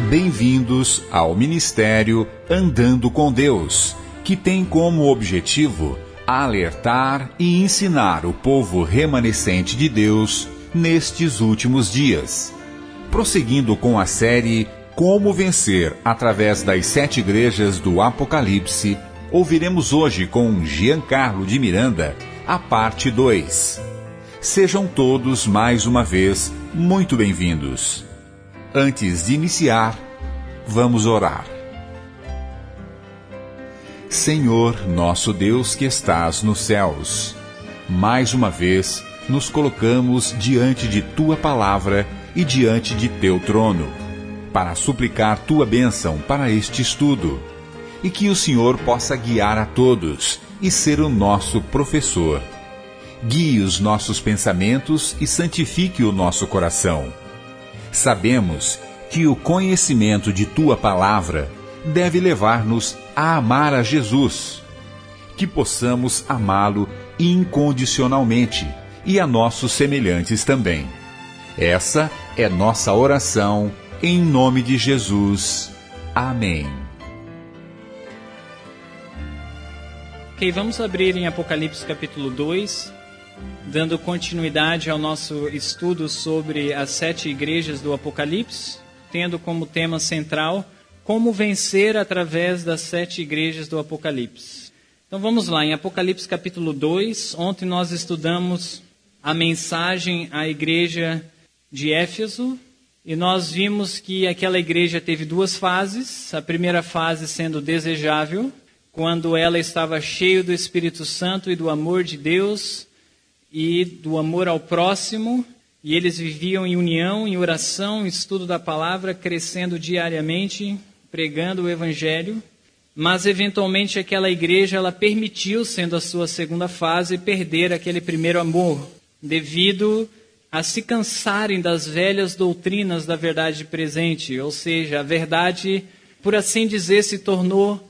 Bem-vindos ao Ministério Andando com Deus, que tem como objetivo alertar e ensinar o povo remanescente de Deus nestes últimos dias. Prosseguindo com a série Como Vencer através das 7 igrejas do Apocalipse, ouviremos hoje com Giancarlo de Miranda a parte 2. Sejam todos mais uma vez muito bem-vindos. Antes de iniciar, vamos orar. Senhor, nosso Deus que estás nos céus, mais uma vez nos colocamos diante de Tua palavra e diante de Teu trono, para suplicar Tua bênção para este estudo, e que o Senhor possa guiar a todos e ser o nosso professor. Guie os nossos pensamentos e santifique o nosso coração. Sabemos que o conhecimento de Tua palavra deve levar-nos a amar a Jesus, que possamos amá-lo incondicionalmente e a nossos semelhantes também. Essa é nossa oração, em nome de Jesus. Amém. Ok, vamos abrir em Apocalipse capítulo 2, dando continuidade ao nosso estudo sobre as 7 igrejas do Apocalipse, tendo como tema central como vencer através das 7 igrejas do Apocalipse. Então vamos lá, em Apocalipse capítulo 2, ontem nós estudamos a mensagem à igreja de Éfeso, e nós vimos que aquela igreja teve 2 fases, a primeira fase sendo desejável, quando ela estava cheia do Espírito Santo e do amor de Deus, e do amor ao próximo, e eles viviam em união, em oração, em estudo da palavra, crescendo diariamente, pregando o Evangelho. Mas, eventualmente, aquela igreja, ela permitiu, sendo a sua segunda fase, perder aquele primeiro amor, devido a se cansarem das velhas doutrinas da verdade presente, ou seja, a verdade, por assim dizer, se tornou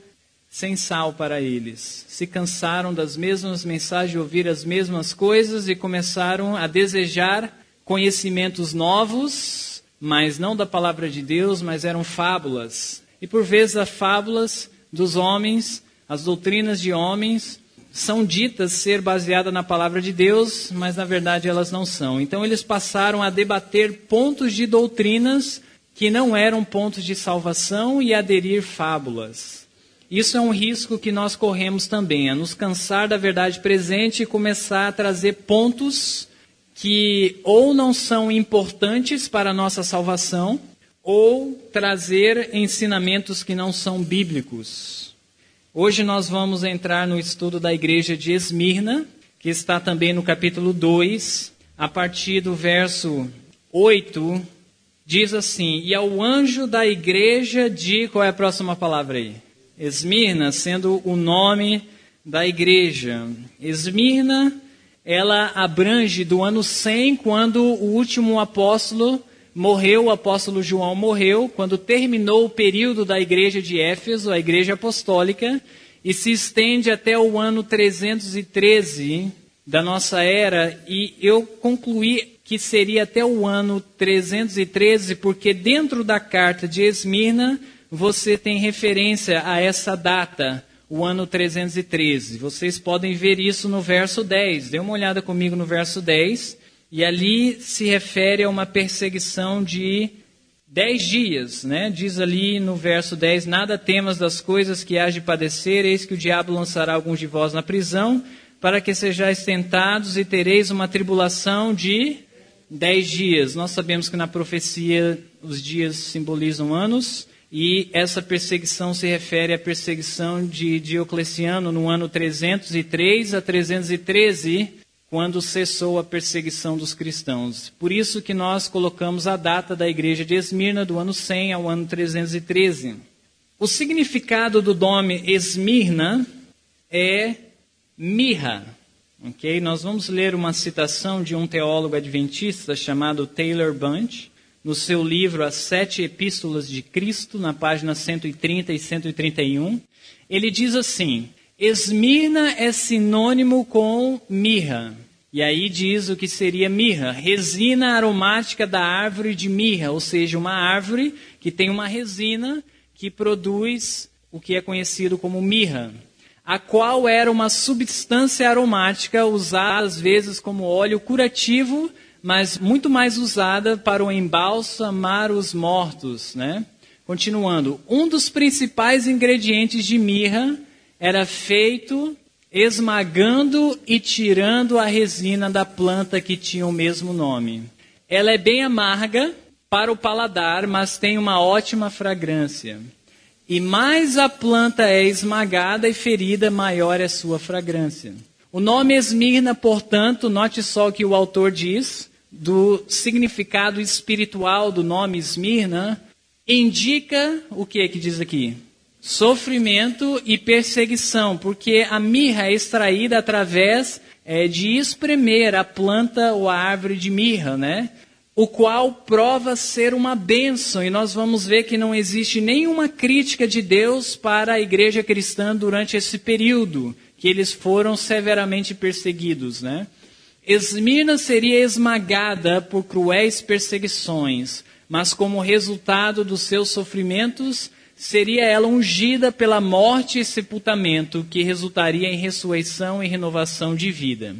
sem sal para eles. Se cansaram das mesmas mensagens, de ouvir as mesmas coisas e começaram a desejar conhecimentos novos, mas não da palavra de Deus, mas eram fábulas. E por vezes as fábulas dos homens, as doutrinas de homens, são ditas ser baseadas na palavra de Deus, mas na verdade elas não são. Então eles passaram a debater pontos de doutrinas que não eram pontos de salvação e aderir fábulas. Isso é um risco que nós corremos também, a nos cansar da verdade presente e começar a trazer pontos que ou não são importantes para a nossa salvação, ou trazer ensinamentos que não são bíblicos. Hoje nós vamos entrar no estudo da igreja de Esmirna, que está também no capítulo 2, a partir do verso 8, diz assim: E ao anjo da igreja de... Qual é a próxima palavra aí? Esmirna, sendo o nome da igreja. Esmirna, ela abrange do ano 100, quando o último apóstolo morreu, o apóstolo João morreu, quando terminou o período da igreja de Éfeso, a igreja apostólica, e se estende até o ano 313 da nossa era, e eu concluí que seria até o ano 313, porque dentro da carta de Esmirna, você tem referência a essa data, o ano 313. Vocês podem ver isso no verso 10. Dê uma olhada comigo no verso 10. E ali se refere a uma perseguição de 10 dias. Né? Diz ali no verso 10, Nada temas das coisas que hás de padecer, eis que o diabo lançará alguns de vós na prisão, para que sejais tentados e tereis uma tribulação de 10 dias. Nós sabemos que na profecia os dias simbolizam anos. E essa perseguição se refere à perseguição de Diocleciano no ano 303 a 313, quando cessou a perseguição dos cristãos. Por isso que nós colocamos a data da igreja de Esmirna, do ano 100 ao ano 313. O significado do nome Esmirna é mirra. Okay? Nós vamos ler uma citação de um teólogo adventista chamado Taylor Bunch, no seu livro As 7 Epístolas de Cristo, na página 130 e 131, ele diz assim: Esmirna é sinônimo com mirra. E aí diz o que seria mirra, resina aromática da árvore de mirra, ou seja, uma árvore que tem uma resina que produz o que é conhecido como mirra, a qual era uma substância aromática usada às vezes como óleo curativo, mas muito mais usada para o embalsamar os mortos, né? Continuando, um dos principais ingredientes de mirra era feito esmagando e tirando a resina da planta que tinha o mesmo nome. Ela é bem amarga para o paladar, mas tem uma ótima fragrância. E mais a planta é esmagada e ferida, maior é sua fragrância. O nome Esmirna, portanto, note só o que o autor diz, do significado espiritual do nome Esmirna, indica o que diz aqui? Sofrimento e perseguição, porque a mirra é extraída através de espremer a planta ou a árvore de mirra, né? O qual prova ser uma bênção, e nós vamos ver que não existe nenhuma crítica de Deus para a igreja cristã durante esse período, que eles foram severamente perseguidos, né? Esmirna seria esmagada por cruéis perseguições, mas como resultado dos seus sofrimentos, seria ela ungida pela morte e sepultamento, que resultaria em ressurreição e renovação de vida.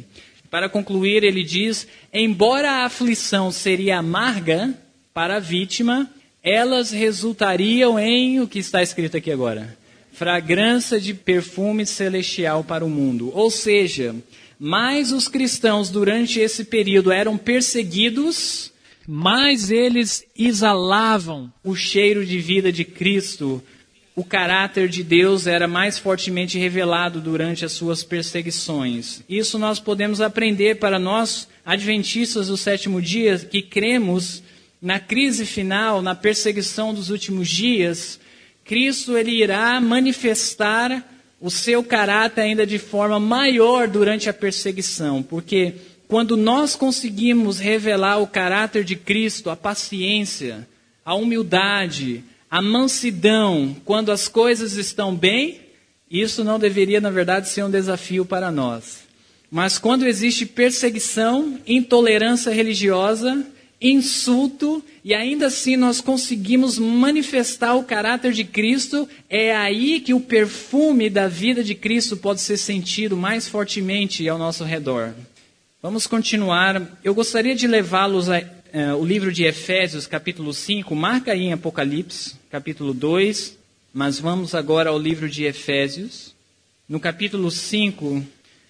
Para concluir, ele diz, embora a aflição seria amarga para a vítima, elas resultariam em, o que está escrito aqui agora? Fragrância de perfume celestial para o mundo. Ou seja, mais os cristãos durante esse período eram perseguidos, mais eles exalavam o cheiro de vida de Cristo. O caráter de Deus era mais fortemente revelado durante as suas perseguições. Isso nós podemos aprender para nós, adventistas do sétimo dia, que cremos na crise final, na perseguição dos últimos dias. Cristo ele irá manifestar o seu caráter ainda de forma maior durante a perseguição, porque quando nós conseguimos revelar o caráter de Cristo, a paciência, a humildade, a mansidão, quando as coisas estão bem, isso não deveria, na verdade, ser um desafio para nós. Mas quando existe perseguição, intolerância religiosa, insulto, e ainda assim nós conseguimos manifestar o caráter de Cristo, é aí que o perfume da vida de Cristo pode ser sentido mais fortemente ao nosso redor. Vamos continuar. Eu gostaria de levá-los ao livro de Efésios, capítulo 5. Marca aí em Apocalipse, capítulo 2. Mas vamos agora ao livro de Efésios. No capítulo 5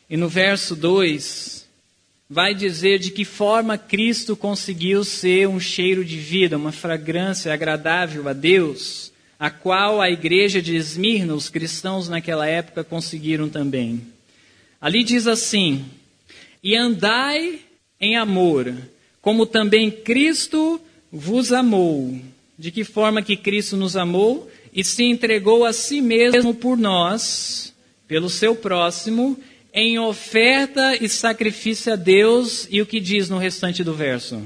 e no verso 2, vai dizer de que forma Cristo conseguiu ser um cheiro de vida, uma fragrância agradável a Deus, a qual a igreja de Esmirna, os cristãos naquela época, conseguiram também. Ali diz assim: e andai em amor, como também Cristo vos amou. De que forma que Cristo nos amou? E se entregou a si mesmo por nós, pelo seu próximo, em oferta e sacrifício a Deus. E o que diz no restante do verso?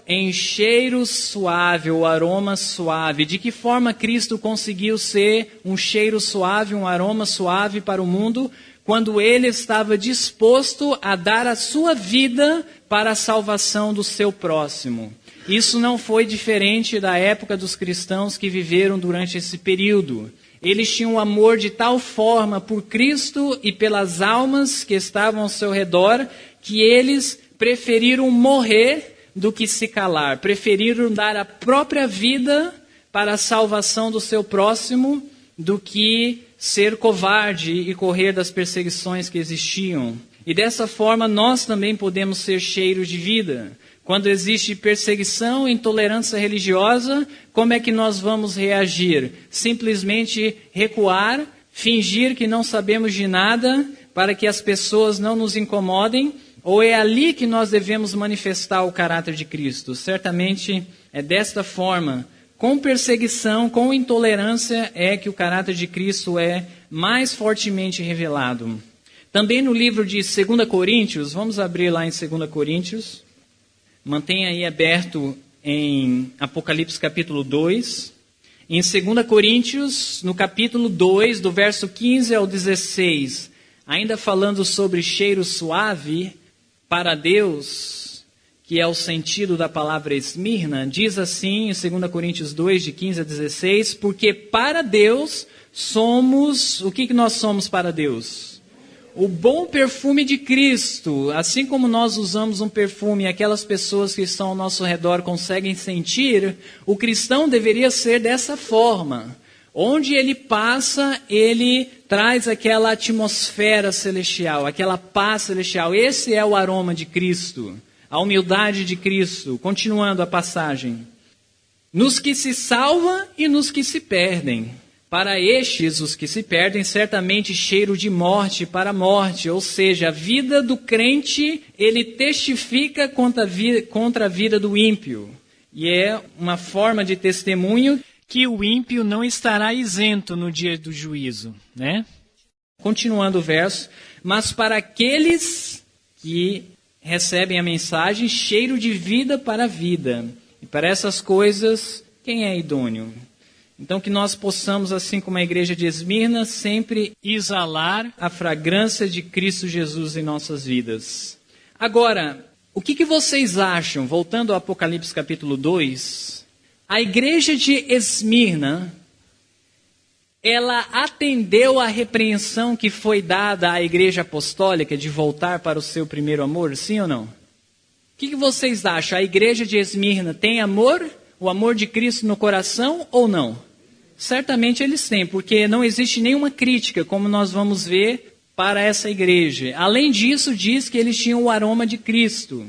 Em cheiro suave, ou aroma suave. De que forma Cristo conseguiu ser um cheiro suave, um aroma suave para o mundo? Quando ele estava disposto a dar a sua vida para a salvação do seu próximo. Isso não foi diferente da época dos cristãos que viveram durante esse período. Eles tinham um amor de tal forma por Cristo e pelas almas que estavam ao seu redor, que eles preferiram morrer do que se calar. Preferiram dar a própria vida para a salvação do seu próximo do que ser covarde e correr das perseguições que existiam. E dessa forma nós também podemos ser cheiros de vida. Quando existe perseguição, intolerância religiosa, como é que nós vamos reagir? Simplesmente recuar, fingir que não sabemos de nada, para que as pessoas não nos incomodem? Ou é ali que nós devemos manifestar o caráter de Cristo? Certamente é desta forma. Com perseguição, com intolerância, é que o caráter de Cristo é mais fortemente revelado. Também no livro de 2 Coríntios, vamos abrir lá em 2 Coríntios, mantenha aí aberto em Apocalipse capítulo 2. Em 2 Coríntios, no capítulo 2, do verso 15 ao 16, ainda falando sobre cheiro suave, para Deus, que é o sentido da palavra Esmirna, diz assim em 2 Coríntios 2, de 15 a 16, porque para Deus somos, o que nós somos para Deus? O bom perfume de Cristo. Assim como nós usamos um perfume e aquelas pessoas que estão ao nosso redor conseguem sentir, o cristão deveria ser dessa forma. Onde ele passa, ele traz aquela atmosfera celestial, aquela paz celestial. Esse é o aroma de Cristo, a humildade de Cristo. Continuando a passagem. Nos que se salvam e nos que se perdem. Para estes, os que se perdem, certamente cheiro de morte para a morte. Ou seja, a vida do crente, ele testifica contra a vida do ímpio. E é uma forma de testemunho que o ímpio não estará isento no dia do juízo, né? Continuando o verso, mas para aqueles que recebem a mensagem, cheiro de vida para a vida. E para essas coisas, quem é idôneo? Então que nós possamos, assim como a igreja de Esmirna, sempre exalar a fragrância de Cristo Jesus em nossas vidas. Agora, o que vocês acham, voltando ao Apocalipse capítulo 2... A igreja de Esmirna, ela atendeu à repreensão que foi dada à igreja apostólica de voltar para o seu primeiro amor, sim ou não? O que vocês acham? A igreja de Esmirna tem amor, o amor de Cristo no coração ou não? Certamente eles têm, porque não existe nenhuma crítica, como nós vamos ver, para essa igreja. Além disso, diz que eles tinham o aroma de Cristo.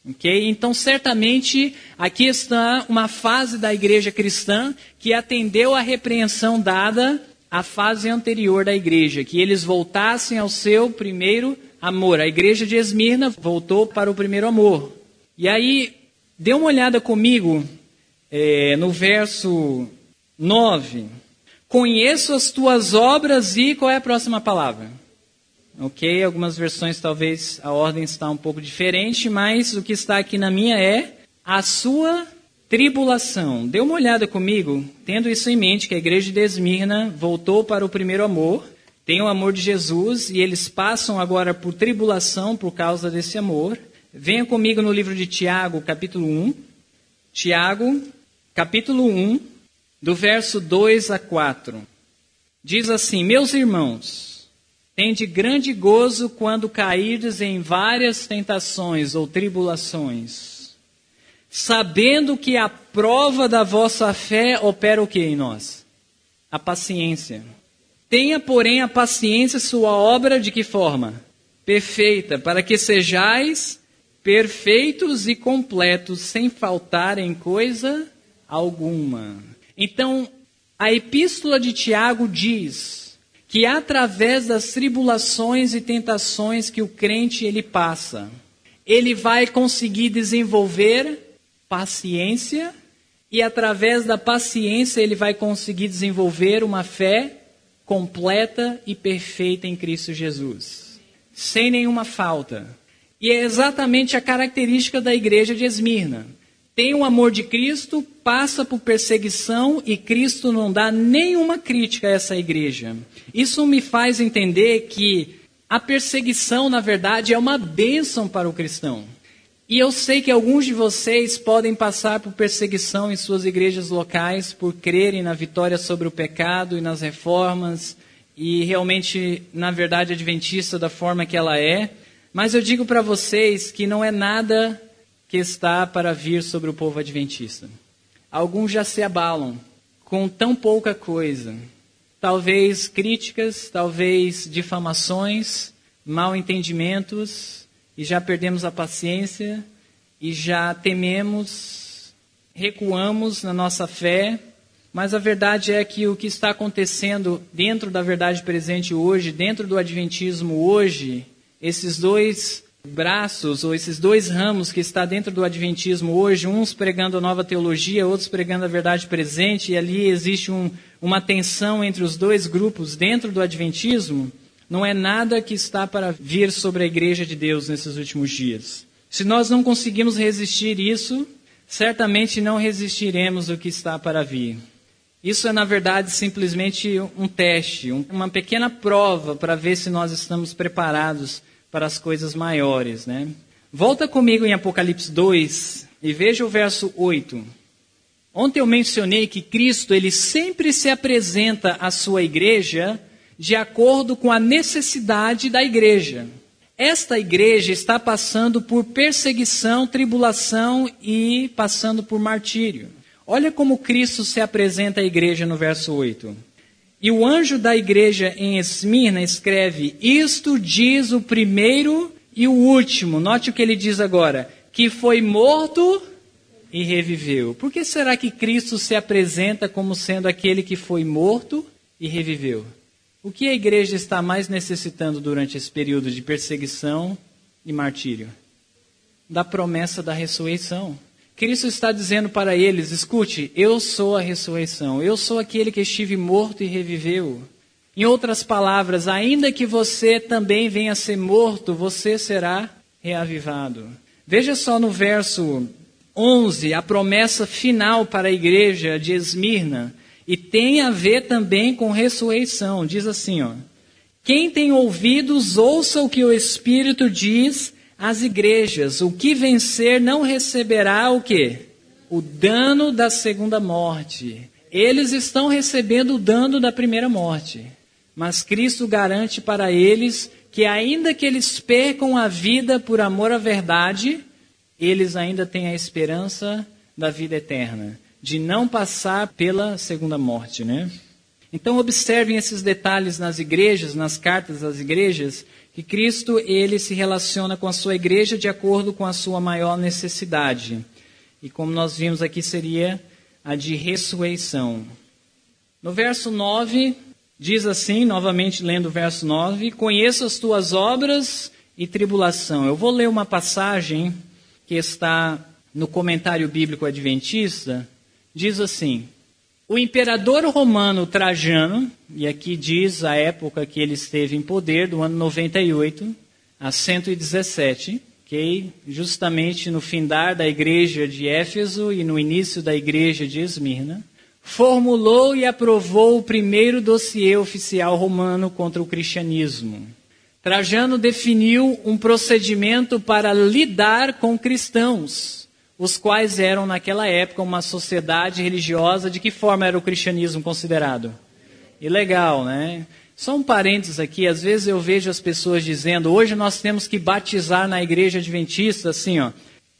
Okay? Então, certamente, aqui está uma fase da igreja cristã que atendeu à repreensão dada à fase anterior da igreja, que eles voltassem ao seu primeiro amor. A igreja de Esmirna voltou para o primeiro amor. E aí, dê uma olhada comigo no verso 9. Conheço as tuas obras e... Qual é a próxima palavra? Ok, algumas versões talvez a ordem está um pouco diferente, mas o que está aqui na minha é a sua tribulação. Dê uma olhada comigo, tendo isso em mente, que a igreja de Esmirna voltou para o primeiro amor, tem o amor de Jesus e eles passam agora por tribulação por causa desse amor. Venha comigo no livro de Tiago, capítulo 1. Tiago, capítulo 1, do verso 2 a 4. Diz assim: meus irmãos, tende grande gozo quando cairdes em várias tentações ou tribulações, sabendo que a prova da vossa fé opera o que em nós? A paciência. Tenha, porém, a paciência sua obra de que forma? Perfeita, para que sejais perfeitos e completos, sem faltar em coisa alguma. Então, a epístola de Tiago diz que através das tribulações e tentações que o crente ele passa, ele vai conseguir desenvolver paciência e através da paciência ele vai conseguir desenvolver uma fé completa e perfeita em Cristo Jesus, sem nenhuma falta. E é exatamente a característica da igreja de Esmirna. Tem o amor de Cristo, passa por perseguição e Cristo não dá nenhuma crítica a essa igreja. Isso me faz entender que a perseguição, na verdade, é uma bênção para o cristão. E eu sei que alguns de vocês podem passar por perseguição em suas igrejas locais por crerem na vitória sobre o pecado e nas reformas e realmente, na verdade, adventista da forma que ela é. Mas eu digo para vocês que não é nada que está para vir sobre o povo adventista. Alguns já se abalam com tão pouca coisa. Talvez críticas, talvez difamações, mal entendimentos, e já perdemos a paciência, e já tememos, recuamos na nossa fé. Mas a verdade é que o que está acontecendo dentro da verdade presente hoje, dentro do adventismo hoje, esses dois braços, ou esses dois ramos que está dentro do adventismo hoje, uns pregando a nova teologia, outros pregando a verdade presente, e ali existe uma tensão entre os dois grupos dentro do adventismo, não é nada que está para vir sobre a igreja de Deus nesses últimos dias. Se nós não conseguimos resistir isso, certamente não resistiremos o que está para vir. Isso é, na verdade, simplesmente um teste, uma pequena prova para ver se nós estamos preparados para as coisas maiores, né? Volta comigo em Apocalipse 2 e veja o verso 8. Ontem eu mencionei que Cristo ele sempre se apresenta à sua igreja de acordo com a necessidade da igreja. Esta igreja está passando por perseguição, tribulação e passando por martírio. Olha como Cristo se apresenta à igreja no verso 8. E o anjo da igreja em Esmirna escreve: isto diz o primeiro e o último. Note o que ele diz agora: que foi morto e reviveu. Por que será que Cristo se apresenta como sendo aquele que foi morto e reviveu? O que a igreja está mais necessitando durante esse período de perseguição e martírio? Da promessa da ressurreição. Cristo está dizendo para eles: escute, eu sou a ressurreição, eu sou aquele que estive morto e reviveu. Em outras palavras, ainda que você também venha a ser morto, você será reavivado. Veja só no verso 11, a promessa final para a igreja de Esmirna. E tem a ver também com ressurreição. Diz assim, ó: quem tem ouvidos, ouça o que o Espírito diz às igrejas. O que vencer não receberá o quê? O dano da segunda morte. Eles estão recebendo o dano da primeira morte. Mas Cristo garante para eles que ainda que eles percam a vida por amor à verdade, eles ainda têm a esperança da vida eterna, de não passar pela segunda morte, né? Então observem esses detalhes nas igrejas, nas cartas das igrejas, que Cristo ele se relaciona com a sua igreja de acordo com a sua maior necessidade. E como nós vimos aqui, seria a de ressurreição. No verso 9, diz assim, novamente lendo o verso 9: conheço as tuas obras e tribulação. Eu vou ler uma passagem que está no comentário bíblico adventista. Diz assim: o imperador romano Trajano, e aqui diz a época que ele esteve em poder, do ano 98 a 117, okay? Justamente no findar da igreja de Éfeso e no início da igreja de Esmirna, formulou e aprovou o primeiro dossiê oficial romano contra o cristianismo. Trajano definiu um procedimento para lidar com cristãos, os quais eram naquela época uma sociedade religiosa. De que forma era o cristianismo considerado? Ilegal, né? Só um parênteses aqui, às vezes eu vejo as pessoas dizendo: hoje nós temos que batizar na igreja adventista, assim, ó.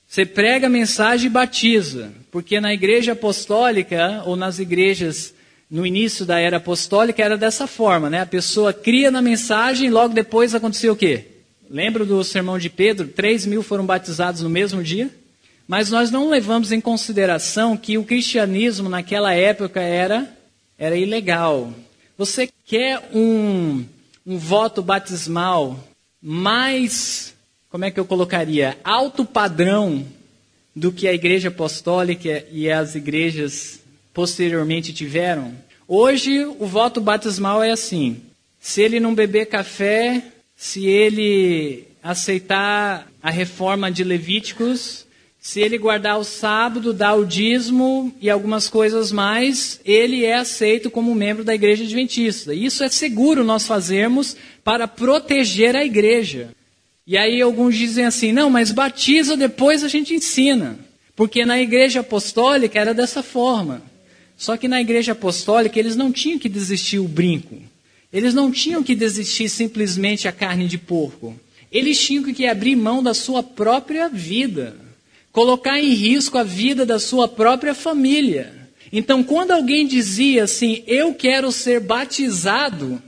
Você prega a mensagem e batiza, porque na igreja apostólica, ou nas igrejas no início da era apostólica, era dessa forma, né? A pessoa cria na mensagem e logo depois aconteceu o quê? Lembra do sermão de Pedro? 3.000 foram batizados no mesmo dia? Mas nós não levamos em consideração que o cristianismo naquela época era ilegal. Você quer um voto batismal mais, como é que eu colocaria, alto padrão do que a igreja apostólica e as igrejas posteriormente tiveram? Hoje o voto batismal é assim: se ele não beber café, se ele aceitar a reforma de Levíticos, se ele guardar o sábado, dar o dízimo e algumas coisas mais, ele é aceito como membro da igreja adventista. Isso é seguro nós fazermos para proteger a igreja. E aí alguns dizem assim: não, mas batiza, depois a gente ensina. Porque na igreja apostólica era dessa forma. Só que na igreja apostólica eles não tinham que desistir o brinco. Eles não tinham que desistir simplesmente a carne de porco. Eles tinham que abrir mão da sua própria vida. Colocar em risco a vida da sua própria família. Então, quando alguém dizia assim: eu quero ser batizado,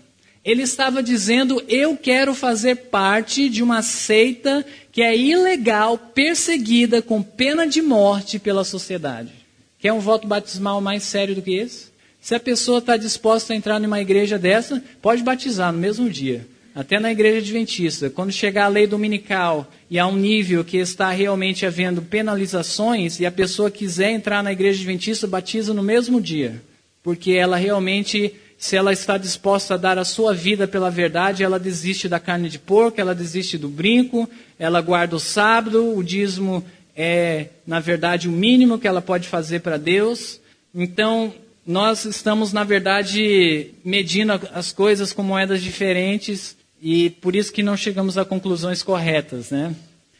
ele estava dizendo: eu quero fazer parte de uma seita que é ilegal, perseguida com pena de morte pela sociedade. Quer um voto batismal mais sério do que esse? Se a pessoa está disposta a entrar numa igreja dessa, pode batizar no mesmo dia. Até na igreja adventista, quando chegar a lei dominical e a um nível que está realmente havendo penalizações, e a pessoa quiser entrar na igreja adventista, batiza no mesmo dia. Porque ela realmente, se ela está disposta a dar a sua vida pela verdade, ela desiste da carne de porco, ela desiste do brinco, ela guarda o sábado, o dízimo é, na verdade, o mínimo que ela pode fazer para Deus. Então, nós estamos, na verdade, medindo as coisas com moedas diferentes, e por isso que não chegamos a conclusões corretas, né?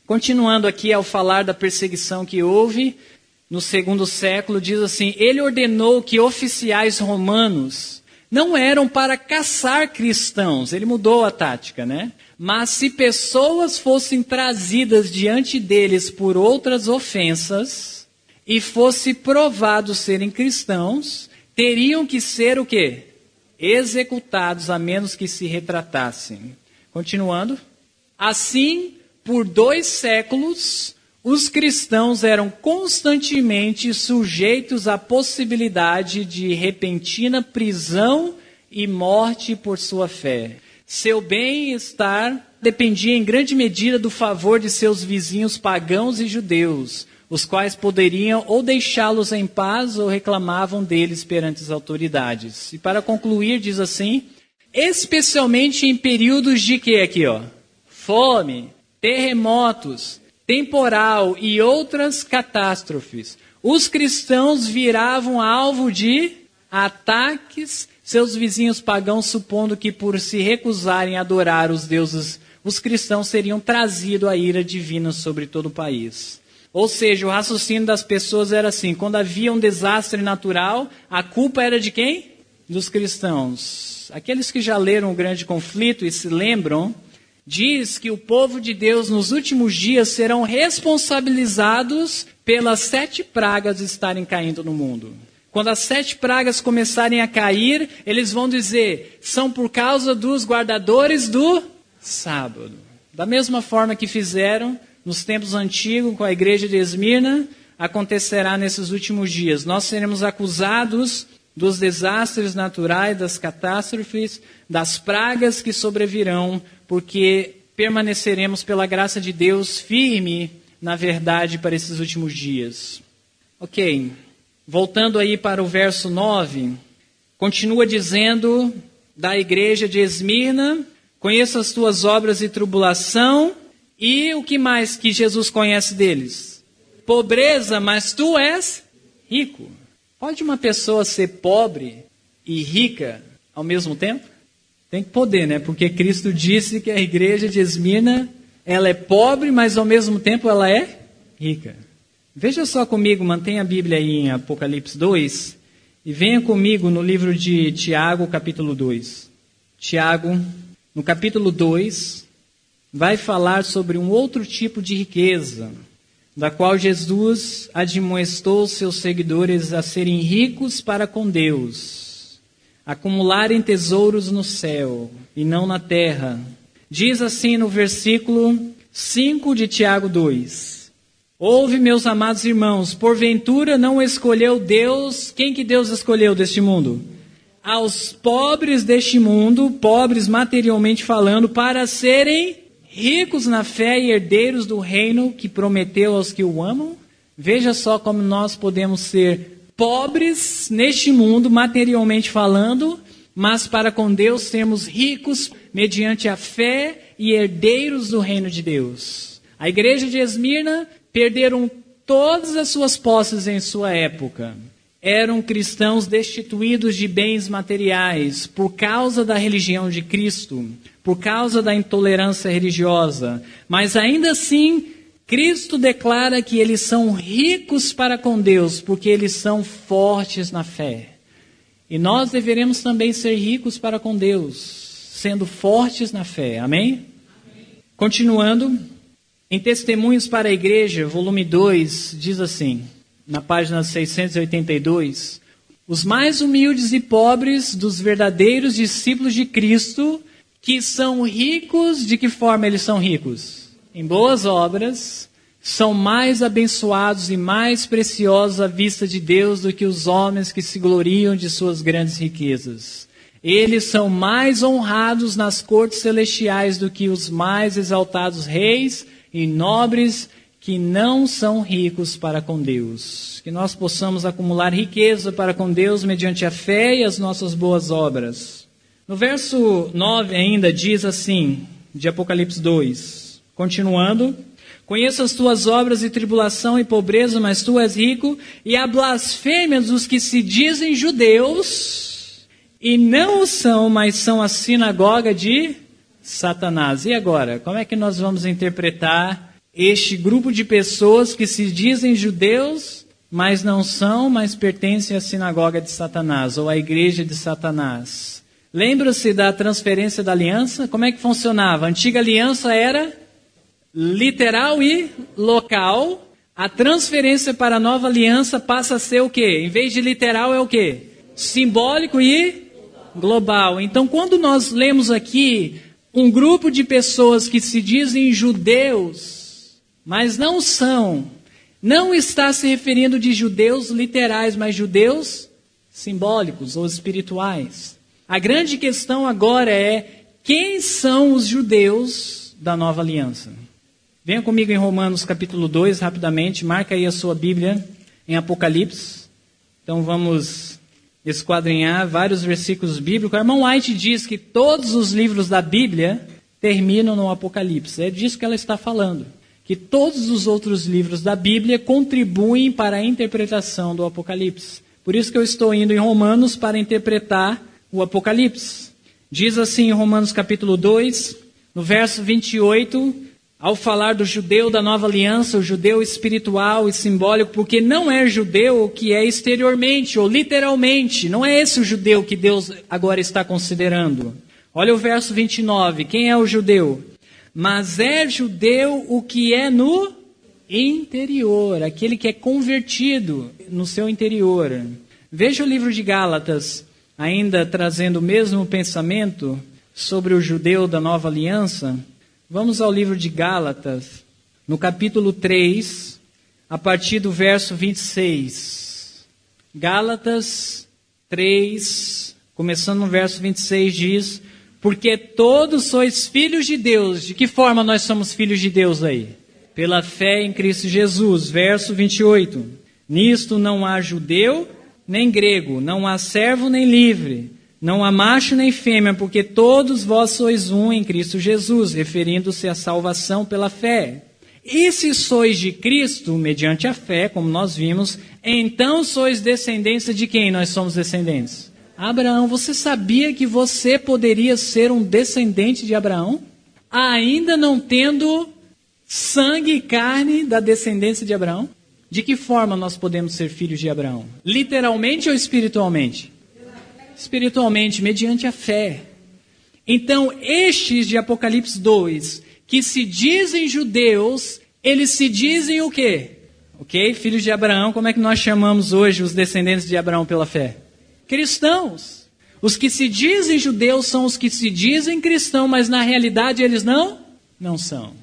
Continuando aqui ao falar da perseguição que houve no segundo século, diz assim: ele ordenou que oficiais romanos não eram para caçar cristãos, ele mudou a tática, né? Mas se pessoas fossem trazidas diante deles por outras ofensas e fosse provado serem cristãos, teriam que ser o quê? Executados, a menos que se retratassem. Continuando. Assim, por 2 séculos, os cristãos eram constantemente sujeitos à possibilidade de repentina prisão e morte por sua fé. Seu bem-estar dependia em grande medida do favor de seus vizinhos pagãos e judeus, os quais poderiam ou deixá-los em paz ou reclamavam deles perante as autoridades. E para concluir, diz assim: especialmente em períodos de quê aqui, ó? Fome, terremotos, temporal e outras catástrofes, os cristãos viravam alvo de ataques, seus vizinhos pagãos supondo que por se recusarem a adorar os deuses, os cristãos seriam trazidos a ira divina sobre todo o país. Ou seja, o raciocínio das pessoas era assim: quando havia um desastre natural, a culpa era de quem? Dos cristãos. Aqueles que já leram o Grande Conflito e se lembram, diz que o povo de Deus nos últimos dias serão responsabilizados pelas 7 pragas estarem caindo no mundo. Quando as 7 pragas começarem a cair, eles vão dizer: são por causa dos guardadores do sábado. Da mesma forma que fizeram nos tempos antigos com a igreja de Esmirna, acontecerá nesses últimos dias. Nós seremos acusados dos desastres naturais, das catástrofes, das pragas que sobrevirão, porque permaneceremos pela graça de Deus firme na verdade para esses últimos dias. Ok, voltando aí para o verso 9, continua dizendo da igreja de Esmirna: conheço as tuas obras e tribulação, e o que mais que Jesus conhece deles? Pobreza, mas tu és rico. Pode uma pessoa ser pobre e rica ao mesmo tempo? Tem que poder, né? Porque Cristo disse que a igreja de Esmirna, ela é pobre, mas ao mesmo tempo ela é rica. Veja só comigo, mantenha a Bíblia aí em Apocalipse 2 e venha comigo no livro de Tiago, capítulo 2. Tiago, no capítulo 2, vai falar sobre um outro tipo de riqueza, da qual Jesus admoestou seus seguidores a serem ricos para com Deus, acumularem tesouros no céu e não na terra. Diz assim no versículo 5 de Tiago 2: ouve, meus amados irmãos, porventura não escolheu Deus, quem que Deus escolheu deste mundo? Aos pobres deste mundo, pobres materialmente falando, para serem ricos na fé e herdeiros do reino que prometeu aos que o amam. Veja só como nós podemos ser pobres neste mundo, materialmente falando, mas para com Deus sermos ricos mediante a fé e herdeiros do reino de Deus. A igreja de Esmirna perderam todas as suas posses em sua época. Eram cristãos destituídos de bens materiais por causa da religião de Cristo, por causa da intolerância religiosa. Mas ainda assim, Cristo declara que eles são ricos para com Deus, porque eles são fortes na fé. E nós deveremos também ser ricos para com Deus, sendo fortes na fé. Amém? Continuando, em Testemunhos para a Igreja, volume 2, diz assim, na página 682, os mais humildes e pobres dos verdadeiros discípulos de Cristo, que são ricos, de que forma eles são ricos? Em boas obras, são mais abençoados e mais preciosos à vista de Deus do que os homens que se gloriam de suas grandes riquezas. Eles são mais honrados nas cortes celestiais do que os mais exaltados reis e nobres que não são ricos para com Deus. Que nós possamos acumular riqueza para com Deus mediante a fé e as nossas boas obras. No verso 9 ainda diz assim, de Apocalipse 2, continuando: conheço as tuas obras e tribulação e pobreza, mas tu és rico, e a blasfêmia dos que se dizem judeus, e não o são, mas são a sinagoga de Satanás. E agora, como é que nós vamos interpretar este grupo de pessoas que se dizem judeus, mas não são, mas pertencem à sinagoga de Satanás, ou à igreja de Satanás. Lembra-se da transferência da aliança? Como é que funcionava? A antiga aliança era literal e local. A transferência para a nova aliança passa a ser o quê? Em vez de literal é o quê? Simbólico e global. Então, quando nós lemos aqui um grupo de pessoas que se dizem judeus, mas não são, não está se referindo de judeus literais, mas judeus simbólicos ou espirituais. A grande questão agora é: quem são os judeus da nova aliança? Venha comigo em Romanos capítulo 2, rapidamente. Marca aí a sua Bíblia em Apocalipse. Então vamos esquadrinhar vários versículos bíblicos. O irmão White diz que todos os livros da Bíblia terminam no Apocalipse. É disso que ela está falando. Que todos os outros livros da Bíblia contribuem para a interpretação do Apocalipse. Por isso que eu estou indo em Romanos para interpretar o Apocalipse. Diz assim em Romanos capítulo 2, no verso 28, ao falar do judeu da nova aliança, o judeu espiritual e simbólico, porque não é judeu o que é exteriormente ou literalmente, não é esse o judeu que Deus agora está considerando. Olha o verso 29, quem é o judeu? Mas é judeu o que é no interior, aquele que é convertido no seu interior. Veja o livro de Gálatas, ainda trazendo o mesmo pensamento sobre o judeu da nova aliança. Vamos ao livro de Gálatas, no capítulo 3, a partir do verso 26. Gálatas 3, começando no verso 26, diz: porque todos sois filhos de Deus. De que forma nós somos filhos de Deus aí? Pela fé em Cristo Jesus. Verso 28. Nisto não há judeu nem grego, não há servo nem livre, não há macho nem fêmea, porque todos vós sois um em Cristo Jesus, referindo-se à salvação pela fé. E se sois de Cristo, mediante a fé, como nós vimos, então sois descendência de quem nós somos descendentes? Abraão. Você sabia que você poderia ser um descendente de Abraão? Ainda não tendo sangue e carne da descendência de Abraão? De que forma nós podemos ser filhos de Abraão? Literalmente ou espiritualmente? Espiritualmente, mediante a fé. Então, estes de Apocalipse 2, que se dizem judeus, eles se dizem o quê? Ok? Filhos de Abraão, como é que nós chamamos hoje os descendentes de Abraão pela fé? Cristãos. Os que se dizem judeus são os que se dizem cristãos, mas na realidade eles não são.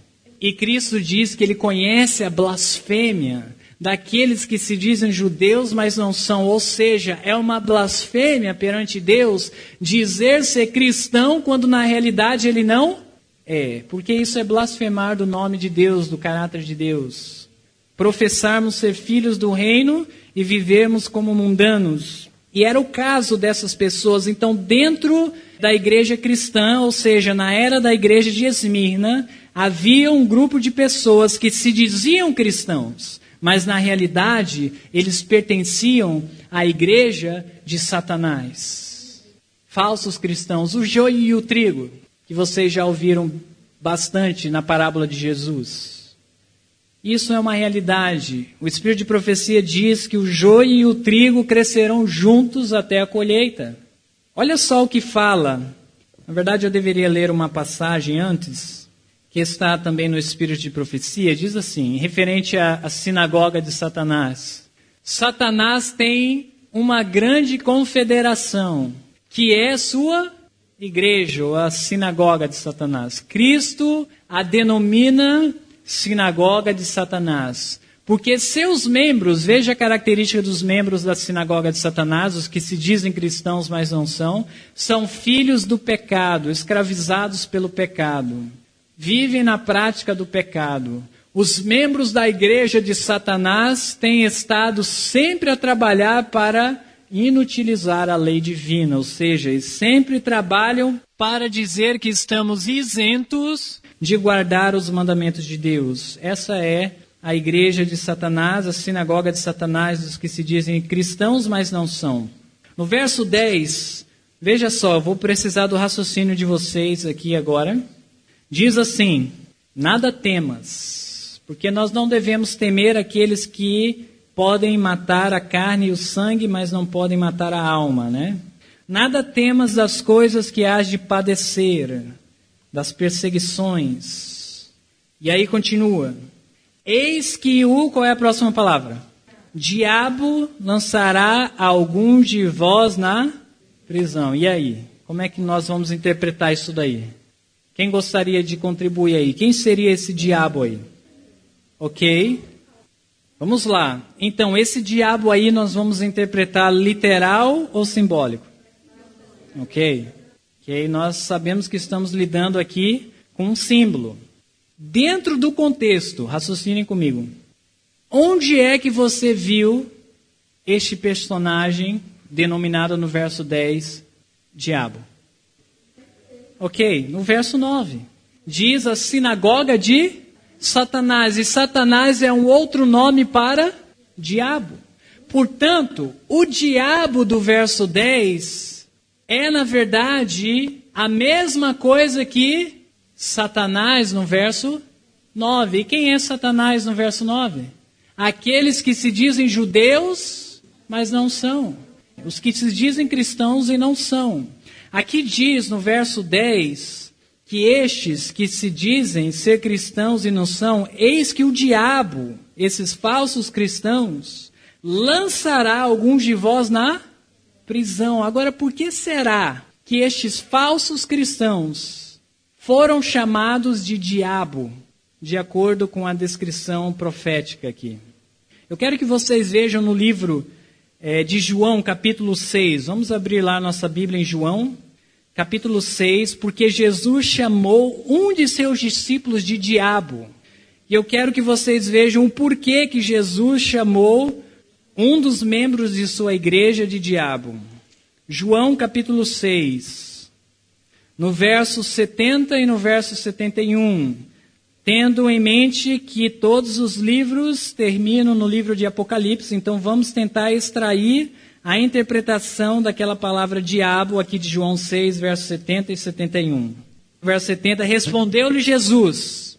E Cristo diz que ele conhece a blasfêmia daqueles que se dizem judeus, mas não são. Ou seja, é uma blasfêmia perante Deus dizer ser cristão quando na realidade ele não é. Porque isso é blasfemar do nome de Deus, do caráter de Deus. Professarmos ser filhos do reino e vivermos como mundanos. E era o caso dessas pessoas. Então, dentro da igreja cristã, ou seja, na era da igreja de Esmirna, havia um grupo de pessoas que se diziam cristãos, mas na realidade eles pertenciam à igreja de Satanás. Falsos cristãos, o joio e o trigo, que vocês já ouviram bastante na parábola de Jesus. Isso é uma realidade. O Espírito de profecia diz que o joio e o trigo crescerão juntos até a colheita. Olha só o que fala. Na verdade, eu deveria ler uma passagem antes, que está também no Espírito de profecia. Diz assim, referente à sinagoga de Satanás. Satanás tem uma grande confederação, que é sua igreja, ou a sinagoga de Satanás. Cristo a denomina sinagoga de Satanás, porque seus membros, veja a característica dos membros da sinagoga de Satanás, os que se dizem cristãos, mas não são filhos do pecado, escravizados pelo pecado, vivem na prática do pecado. Os membros da igreja de Satanás têm estado sempre a trabalhar para inutilizar a lei divina, ou seja, eles sempre trabalham para dizer que estamos isentos de guardar os mandamentos de Deus. Essa é a igreja de Satanás, a sinagoga de Satanás, dos que se dizem cristãos, mas não são. No verso 10, veja só, vou precisar do raciocínio de vocês aqui agora. Diz assim, nada temas, Porque nós não devemos temer aqueles que podem matar a carne e o sangue, mas não podem matar a alma, né? Nada temas das coisas que hás de padecer, das perseguições. E aí continua. Eis que qual é a próxima palavra? Diabo lançará alguns de vós na prisão. E aí? Como é que nós vamos interpretar isso daí? Quem gostaria de contribuir aí? Quem seria esse diabo aí? Ok? Vamos lá. Então, esse diabo aí nós vamos interpretar literal ou simbólico? Ok? Ok, nós sabemos que estamos lidando aqui com um símbolo. Dentro do contexto, raciocinem comigo. Onde é que você viu este personagem denominado no verso 10, diabo? Ok, no verso 9. Diz a sinagoga de Satanás. E Satanás é um outro nome para diabo. Portanto, o diabo do verso 10 é, na verdade, a mesma coisa que Satanás no verso 9. E quem é Satanás no verso 9? Aqueles que se dizem judeus, mas não são. Os que se dizem cristãos e não são. Aqui diz no verso 10 que estes que se dizem ser cristãos e não são, eis que o diabo, esses falsos cristãos, lançará alguns de vós na prisão. Agora, por que será que estes falsos cristãos foram chamados de diabo, de acordo com a descrição profética aqui? Eu quero que vocês vejam no livro de João, capítulo 6. Vamos abrir lá a nossa Bíblia em João, capítulo 6, porque Jesus chamou um de seus discípulos de diabo. E eu quero que vocês vejam o porquê que Jesus chamou um dos membros de sua igreja de diabo. João, capítulo 6, no verso 70 e no verso 71. Tendo em mente que todos os livros terminam no livro de Apocalipse, então vamos tentar extrair a interpretação daquela palavra diabo aqui de João 6, versos 70 e 71. Verso 70, respondeu-lhe Jesus,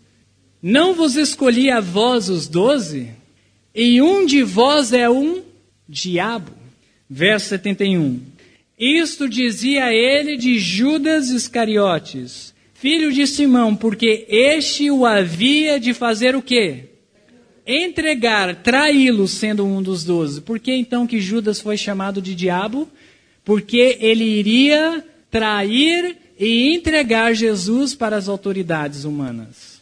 não vos escolhi a vós os 12? E um de vós é um diabo. Verso 71, isto dizia ele de Judas Iscariotes, filho de Simão, porque este o havia de fazer o quê? Entregar, traí-lo, sendo um dos 12. Por que então que Judas foi chamado de diabo? Porque ele iria trair e entregar Jesus para as autoridades humanas.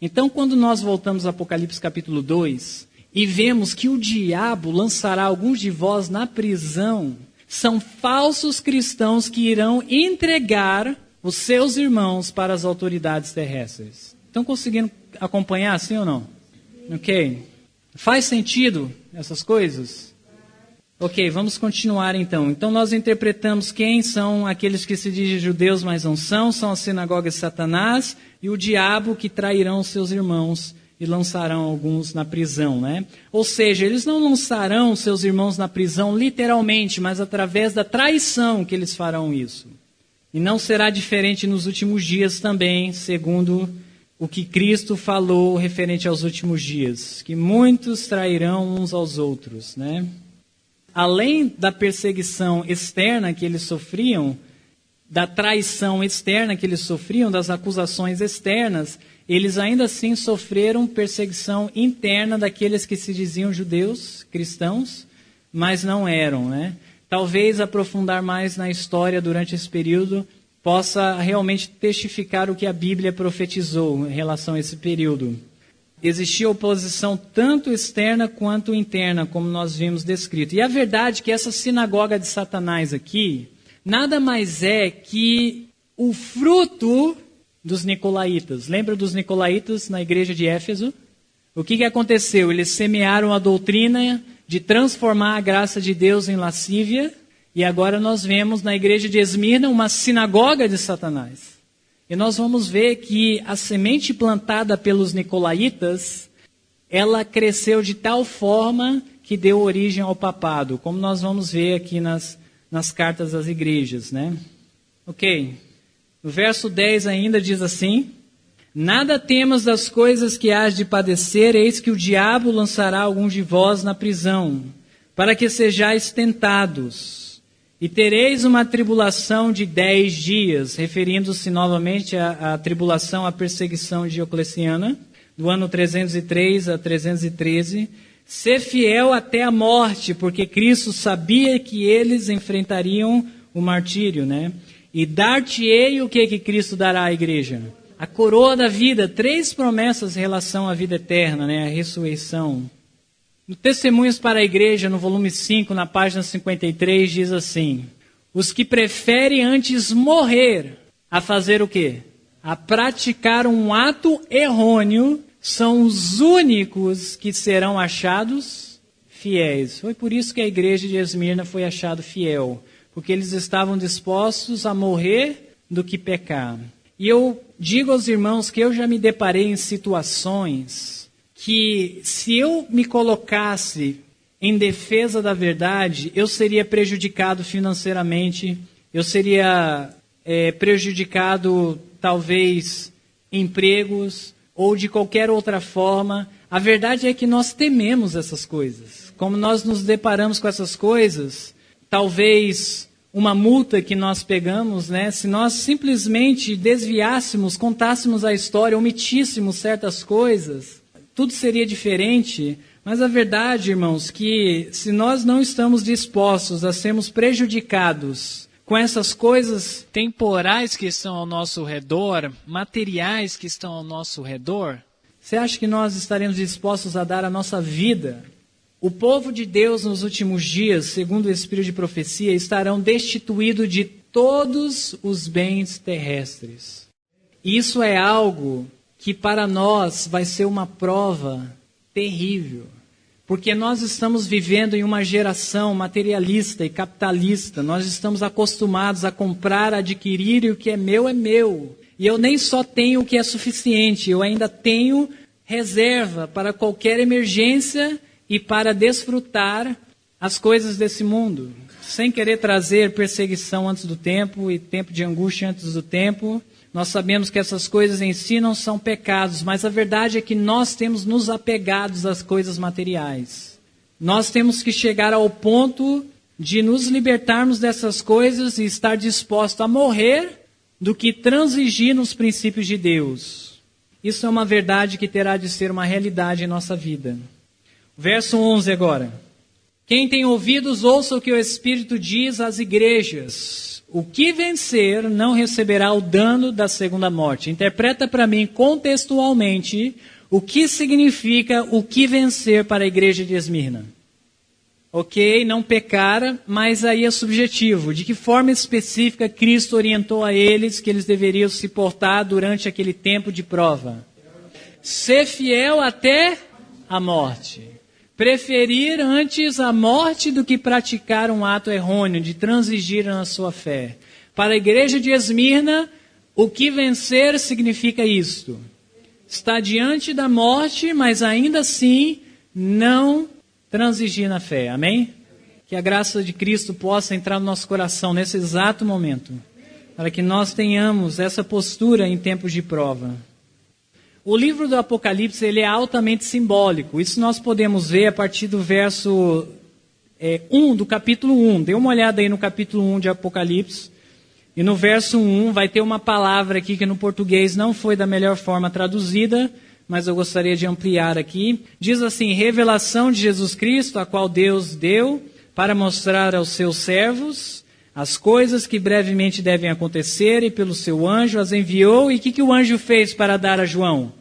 Então, quando nós voltamos a Apocalipse capítulo 2 e vemos que o diabo lançará alguns de vós na prisão, são falsos cristãos que irão entregar os seus irmãos para as autoridades terrestres. Estão conseguindo acompanhar, sim ou não? Ok. Faz sentido essas coisas? Ok, vamos continuar então. Então nós interpretamos quem são aqueles que se dizem judeus, mas não são. São a sinagoga de Satanás e o diabo que trairão os seus irmãos e lançarão alguns na prisão, né? Ou seja, eles não lançarão seus irmãos na prisão literalmente, mas através da traição que eles farão isso. E não será diferente nos últimos dias também, segundo o que Cristo falou referente aos últimos dias, que muitos trairão uns aos outros, né? Além da perseguição externa que eles sofriam, da traição externa que eles sofriam, das acusações externas, eles ainda assim sofreram perseguição interna daqueles que se diziam judeus, cristãos, mas não eram, né? Talvez aprofundar mais na história durante esse período possa realmente testificar o que a Bíblia profetizou em relação a esse período. Existia oposição tanto externa quanto interna, como nós vimos descrito. E a verdade é que essa sinagoga de Satanás aqui, nada mais é que o fruto dos nicolaítas. Lembra dos nicolaítas na igreja de Éfeso? O que aconteceu? Eles semearam a doutrina de transformar a graça de Deus em lascívia, e agora nós vemos na igreja de Esmirna uma sinagoga de Satanás. E nós vamos ver que a semente plantada pelos nicolaítas, ela cresceu de tal forma que deu origem ao papado, como nós vamos ver aqui nas cartas das igrejas, né? Ok. No verso 10 ainda diz assim, Nada temas das coisas que hás de padecer, eis que o diabo lançará alguns de vós na prisão, para que sejais tentados. E tereis uma tribulação de 10 dias, referindo-se novamente à tribulação, à perseguição Diocleciana, do ano 303 a 313. Ser fiel até a morte, porque Cristo sabia que eles enfrentariam o martírio, né? E dar-te-ei o que Cristo dará à igreja? A coroa da vida, 3 promessas em relação à vida eterna, né? A ressurreição. No Testemunhos para a Igreja, no volume 5, na página 53, diz assim: os que preferem antes morrer a fazer o quê? A praticar um ato errôneo, são os únicos que serão achados fiéis. Foi por isso que a igreja de Esmirna foi achada fiel, porque eles estavam dispostos a morrer do que pecar. E eu digo aos irmãos que eu já me deparei em situações que, se eu me colocasse em defesa da verdade, eu seria prejudicado financeiramente, eu seria prejudicado, talvez, empregos, ou de qualquer outra forma. A verdade é que nós tememos essas coisas. Como nós nos deparamos com essas coisas, talvez uma multa que nós pegamos, né? Se nós simplesmente desviássemos, contássemos a história, omitíssemos certas coisas, tudo seria diferente. Mas a verdade, irmãos, que se nós não estamos dispostos a sermos prejudicados com essas coisas temporais que estão ao nosso redor, materiais que estão ao nosso redor, você acha que nós estaremos dispostos a dar a nossa vida? O povo de Deus nos últimos dias, segundo o Espírito de profecia, estarão destituídos de todos os bens terrestres. Isso é algo que para nós vai ser uma prova terrível. Porque nós estamos vivendo em uma geração materialista e capitalista. Nós estamos acostumados a comprar, adquirir, e o que é meu é meu. E eu nem só tenho o que é suficiente, eu ainda tenho reserva para qualquer emergência e para desfrutar as coisas desse mundo. Sem querer trazer perseguição antes do tempo e tempo de angústia antes do tempo. Nós sabemos que essas coisas em si não são pecados, mas a verdade é que nós temos nos apegados às coisas materiais. Nós temos que chegar ao ponto de nos libertarmos dessas coisas e estar disposto a morrer do que transigir nos princípios de Deus. Isso é uma verdade que terá de ser uma realidade em nossa vida. Verso 11 agora. Quem tem ouvidos, ouça o que o Espírito diz às igrejas. O que vencer não receberá o dano da segunda morte. Interpreta para mim contextualmente o que significa o que vencer para a igreja de Esmirna. Ok, não pecar, mas aí é subjetivo. De que forma específica Cristo orientou a eles que eles deveriam se portar durante aquele tempo de prova? Ser fiel até a morte. Preferir antes a morte do que praticar um ato errôneo, de transigir na sua fé. Para a igreja de Esmirna, o que vencer significa isto. Está diante da morte, mas ainda assim não transigir na fé. Amém? Que a graça de Cristo possa entrar no nosso coração nesse exato momento, para que nós tenhamos essa postura em tempos de prova. O livro do Apocalipse ele é altamente simbólico. Isso nós podemos ver a partir do verso 1 do capítulo 1. Dê uma olhada aí no capítulo 1 de Apocalipse. E no verso 1 vai ter uma palavra aqui que no português não foi da melhor forma traduzida, mas eu gostaria de ampliar aqui. Diz assim: revelação de Jesus Cristo, a qual Deus deu para mostrar aos seus servos as coisas que brevemente devem acontecer, e pelo seu anjo as enviou. E o que o anjo fez para dar a João?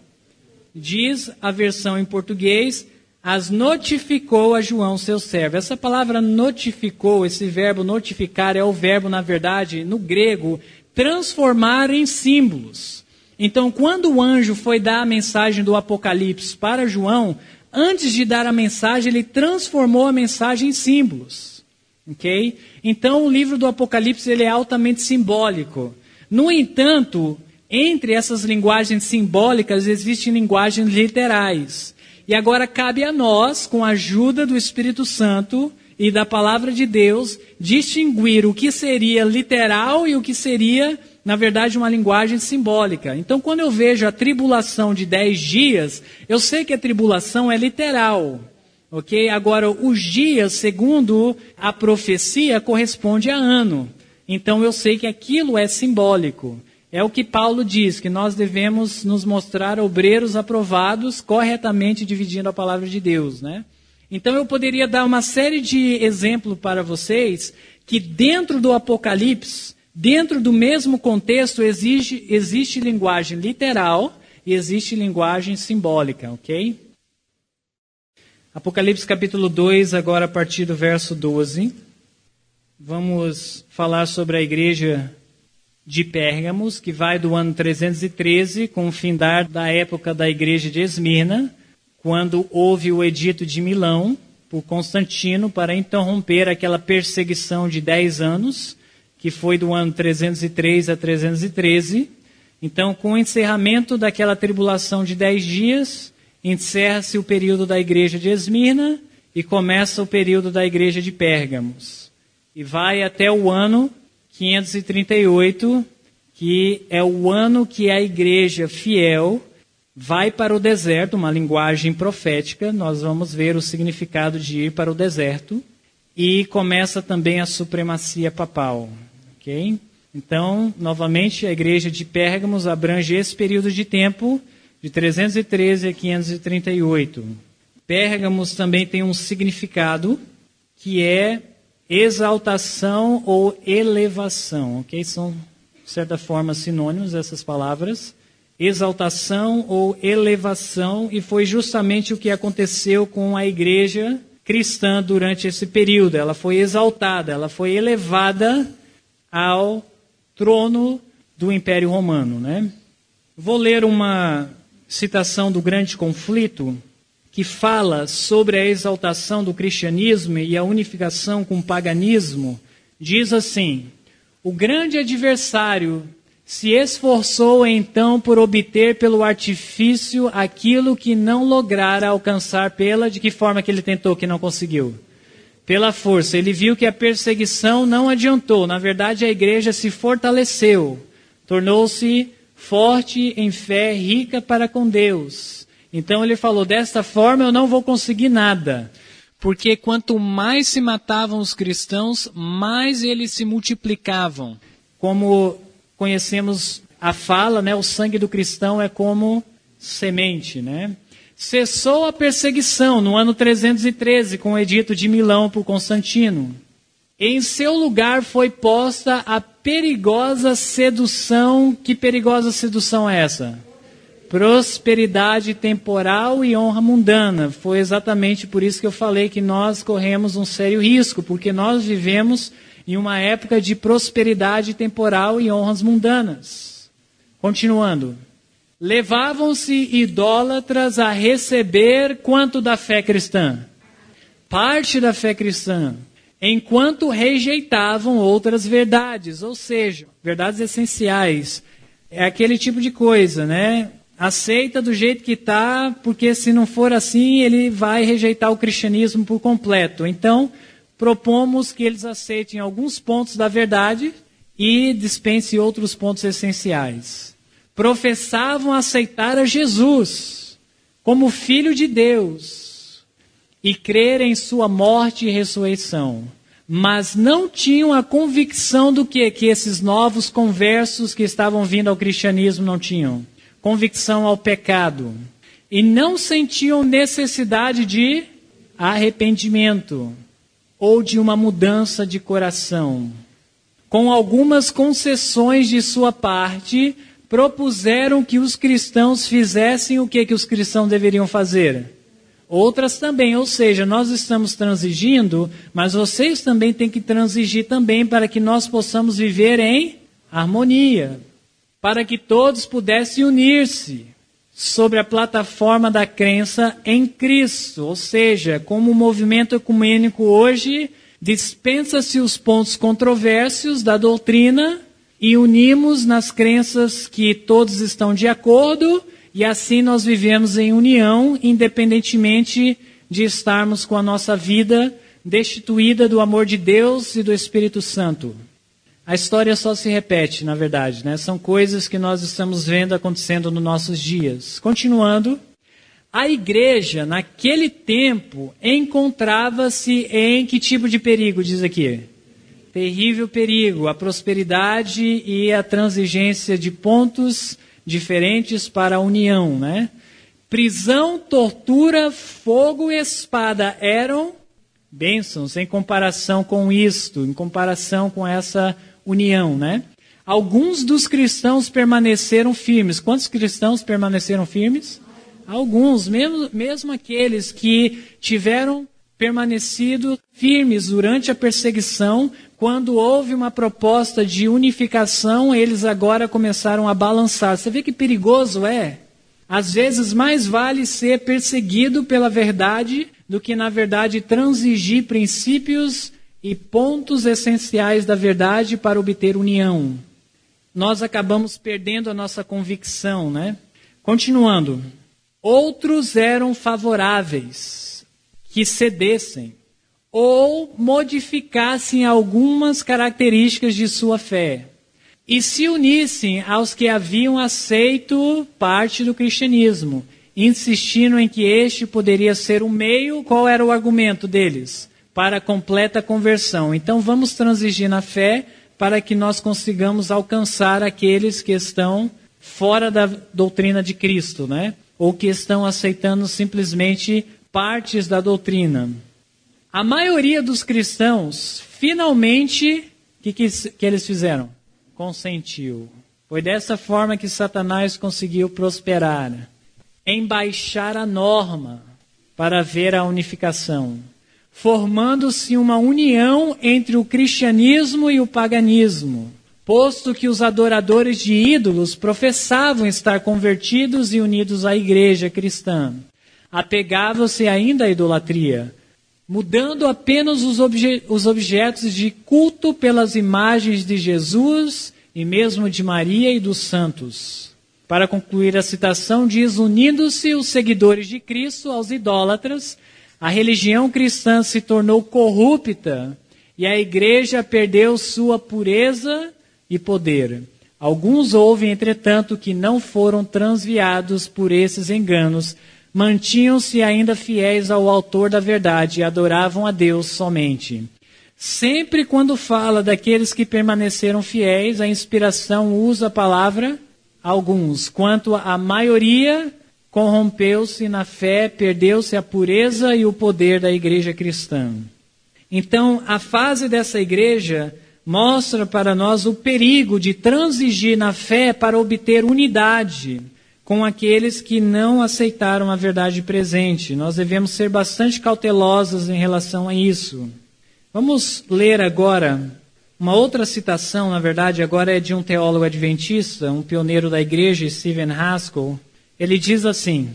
Diz a versão em português, as notificou a João, seu servo. Essa palavra notificou, esse verbo notificar, é o verbo, na verdade, no grego, transformar em símbolos. Então, quando o anjo foi dar a mensagem do Apocalipse para João, antes de dar a mensagem, ele transformou a mensagem em símbolos. Ok? Então, o livro do Apocalipse ele é altamente simbólico. No entanto, entre essas linguagens simbólicas existem linguagens literais. E agora cabe a nós, com a ajuda do Espírito Santo e da Palavra de Deus, distinguir o que seria literal e o que seria na verdade, uma linguagem simbólica. Então, quando eu vejo a tribulação de 10 dias, eu sei que a tribulação é literal. Ok? Agora, os dias, segundo a profecia, corresponde a ano. Então, eu sei que aquilo é simbólico. É o que Paulo diz, que nós devemos nos mostrar obreiros aprovados, corretamente dividindo a palavra de Deus, né? Então, eu poderia dar uma série de exemplos para vocês, que dentro do Apocalipse, dentro do mesmo contexto, existe linguagem literal e existe linguagem simbólica, ok? Apocalipse capítulo 2, agora a partir do verso 12. Vamos falar sobre a igreja de Pérgamos, que vai do ano 313, com o findar da época da igreja de Esmirna, quando houve o edito de Milão, por Constantino, para interromper aquela perseguição de 10 anos, que foi do ano 303 a 313. Então, com o encerramento daquela tribulação de 10 dias, encerra-se o período da igreja de Esmirna e começa o período da igreja de Pérgamos. E vai até o ano 538, que é o ano que a igreja fiel vai para o deserto, uma linguagem profética. Nós vamos ver o significado de ir para o deserto. E começa também a supremacia papal. Okay? Então, novamente, a igreja de Pérgamos abrange esse período de tempo, de 313 a 538. Pérgamos também tem um significado que é exaltação ou elevação. Okay? São, de certa forma, sinônimos essas palavras. Exaltação ou elevação, e foi justamente o que aconteceu com a igreja cristã durante esse período. Ela foi exaltada, ela foi elevada ao trono do Império Romano, né? Vou ler uma citação do Grande Conflito, que fala sobre a exaltação do cristianismo e a unificação com o paganismo. Diz assim: o grande adversário se esforçou então por obter pelo artifício aquilo que não lograra alcançar de que forma que ele tentou que não conseguiu? Pela força. Ele viu que a perseguição não adiantou. Na verdade, a igreja se fortaleceu, tornou-se forte em fé, rica para com Deus. Então ele falou, desta forma eu não vou conseguir nada. Porque quanto mais se matavam os cristãos, mais eles se multiplicavam. Como conhecemos a fala, né? O sangue do cristão é como semente, né? Cessou a perseguição no ano 313, com o edito de Milão por Constantino. Em seu lugar foi posta a perigosa sedução. Que perigosa sedução é essa? Prosperidade temporal e honra mundana. Foi exatamente por isso que eu falei que nós corremos um sério risco, porque nós vivemos em uma época de prosperidade temporal e honras mundanas. Continuando. Levavam-se idólatras a receber quanto da fé cristã? Parte da fé cristã. Enquanto rejeitavam outras verdades, ou seja, verdades essenciais. É aquele tipo de coisa, né? Aceita do jeito que está, porque se não for assim, ele vai rejeitar o cristianismo por completo. Então, propomos que eles aceitem alguns pontos da verdade e dispensem outros pontos essenciais. Professavam aceitar a Jesus como Filho de Deus e crer em sua morte e ressurreição. Mas não tinham a convicção do que esses novos conversos que estavam vindo ao cristianismo não tinham. Convicção ao pecado. E não sentiam necessidade de arrependimento ou de uma mudança de coração. Com algumas concessões de sua parte, propuseram que os cristãos fizessem o que os cristãos deveriam fazer. Outras também, ou seja, nós estamos transigindo, mas vocês também têm que transigir também para que nós possamos viver em harmonia. Para que todos pudessem unir-se sobre a plataforma da crença em Cristo. Ou seja, como o movimento ecumênico hoje, dispensa-se os pontos controversos da doutrina e unimos nas crenças que todos estão de acordo, e assim nós vivemos em união, independentemente de estarmos com a nossa vida destituída do amor de Deus e do Espírito Santo. a história só se repete, na verdade, né? São coisas que nós estamos vendo acontecendo nos nossos dias. Continuando, a igreja, naquele tempo, encontrava-se em que tipo de perigo, diz aqui? Terrível perigo, a prosperidade e a transigência de pontos diferentes para a união, né? Prisão, tortura, fogo e espada eram bênçãos em comparação com isto, em comparação com essa união, né? Alguns dos cristãos permaneceram firmes. Quantos cristãos permaneceram firmes? Alguns, mesmo aqueles que tiveram permanecido firmes durante a perseguição, quando houve uma proposta de unificação, eles agora começaram a balançar. Você vê que perigoso é? Às vezes mais vale ser perseguido pela verdade do que, na verdade, transigir princípios e pontos essenciais da verdade para obter união. Nós acabamos perdendo a nossa convicção, né? Continuando. Outros eram favoráveis, que cedessem ou modificassem algumas características de sua fé e se unissem aos que haviam aceito parte do cristianismo, insistindo em que este poderia ser o meio. Qual era o argumento deles? Para a completa conversão. Então vamos transigir na fé para que nós consigamos alcançar aqueles que estão fora da doutrina de Cristo, né? Ou que estão aceitando simplesmente partes da doutrina. A maioria dos cristãos, finalmente, o que eles fizeram? Consentiu. Foi dessa forma que Satanás conseguiu prosperar. Embaixar a norma para ver a unificação. Formando-se uma união entre o cristianismo e o paganismo. Posto que os adoradores de ídolos professavam estar convertidos e unidos à igreja cristã. Apegavam-se ainda à idolatria, mudando apenas os objetos de culto pelas imagens de Jesus e mesmo de Maria e dos santos. Para concluir a citação, diz: unindo-se os seguidores de Cristo aos idólatras, a religião cristã se tornou corrupta e a igreja perdeu sua pureza e poder. Alguns houve, entretanto, que não foram transviados por esses enganos, mantinham-se ainda fiéis ao autor da verdade e adoravam a Deus somente. Sempre quando fala daqueles que permaneceram fiéis, a inspiração usa a palavra alguns, quanto a maioria corrompeu-se na fé, perdeu-se a pureza e o poder da igreja cristã. Então, a fase dessa igreja mostra para nós o perigo de transigir na fé para obter unidade com aqueles que não aceitaram a verdade presente. Nós devemos ser bastante cautelosos em relação a isso. Vamos ler agora uma outra citação, na verdade, agora é de um teólogo adventista, um pioneiro da igreja, Stephen Haskell. Ele diz assim,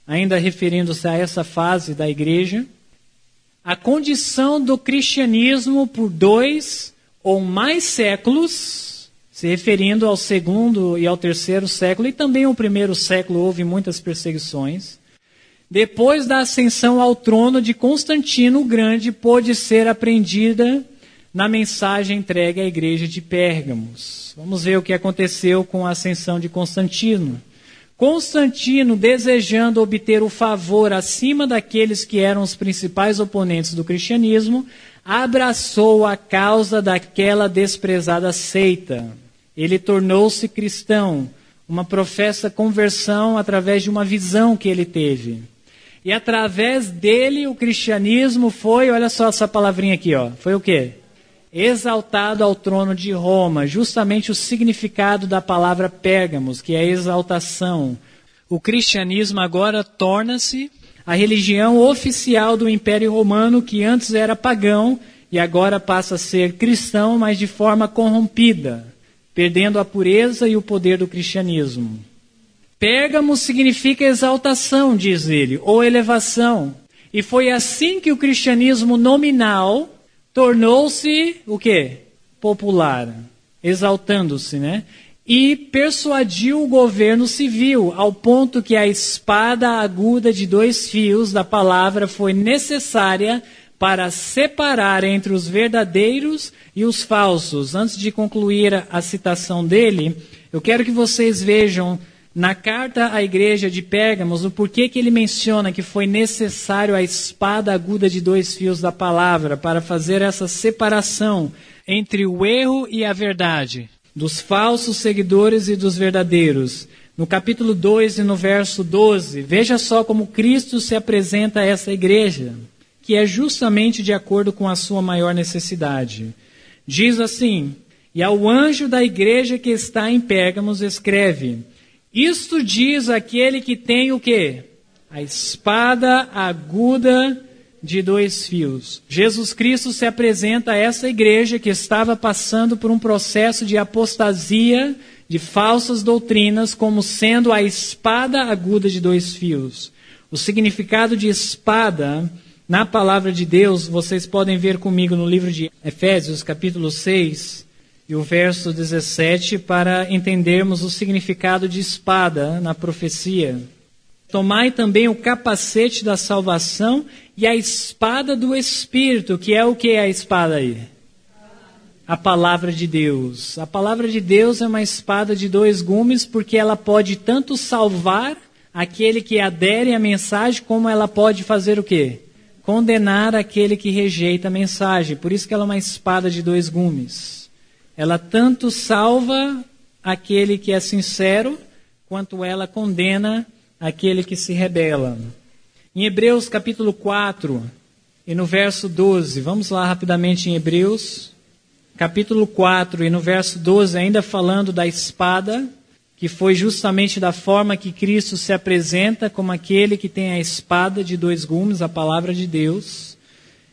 ainda referindo-se a essa fase da igreja: a condição do cristianismo por 2 ou mais séculos, se referindo ao segundo e ao terceiro século, e também ao primeiro século houve muitas perseguições. Depois da ascensão ao trono de Constantino o Grande, pôde ser aprendida na mensagem entregue à igreja de Pérgamos. Vamos ver o que aconteceu com a ascensão de Constantino. Constantino, desejando obter o favor acima daqueles que eram os principais oponentes do cristianismo, abraçou a causa daquela desprezada seita. Ele tornou-se cristão, uma professa conversão através de uma visão que ele teve. E através dele o cristianismo foi, olha só essa palavrinha aqui, ó, foi o quê? Exaltado ao trono de Roma, justamente o significado da palavra Pérgamos, que é exaltação. O cristianismo agora torna-se a religião oficial do Império Romano, que antes era pagão e agora passa a ser cristão, mas de forma corrompida, perdendo a pureza e o poder do cristianismo. Pérgamo significa exaltação, diz ele, ou elevação. E foi assim que o cristianismo nominal tornou-se o quê? Popular, exaltando-se, né? E persuadiu o governo civil, ao ponto que a espada aguda de 2 fios da palavra foi necessária para separar entre os verdadeiros e os falsos. Antes de concluir a citação dele, eu quero que vocês vejam na carta à igreja de Pérgamos o porquê que ele menciona que foi necessário a espada aguda de 2 fios da palavra para fazer essa separação entre o erro e a verdade, dos falsos seguidores e dos verdadeiros. No capítulo 2 e no verso 12, veja só como Cristo se apresenta a essa igreja, que é justamente de acordo com a sua maior necessidade. Diz assim: e ao anjo da igreja que está em Pérgamos escreve: isto diz aquele que tem o quê? A espada aguda de 2 fios. Jesus Cristo se apresenta a essa igreja que estava passando por um processo de apostasia, de falsas doutrinas, como sendo a espada aguda de 2 fios. O significado de espada na palavra de Deus, vocês podem ver comigo no livro de Efésios, capítulo 6, e o verso 17, para entendermos o significado de espada na profecia. Tomai também o capacete da salvação e a espada do Espírito, que é o que é a espada aí? A palavra de Deus. A palavra de Deus é uma espada de 2 gumes, porque ela pode tanto salvar aquele que adere à mensagem, como ela pode fazer o quê? Condenar aquele que rejeita a mensagem. Por isso que ela é uma espada de 2 gumes. Ela tanto salva aquele que é sincero, quanto ela condena aquele que se rebela. Em Hebreus capítulo 4, e no verso 12, vamos lá rapidamente em Hebreus, capítulo 4, e no verso 12, ainda falando da espada, que foi justamente da forma que Cristo se apresenta como aquele que tem a espada de 2 gumes, a palavra de Deus.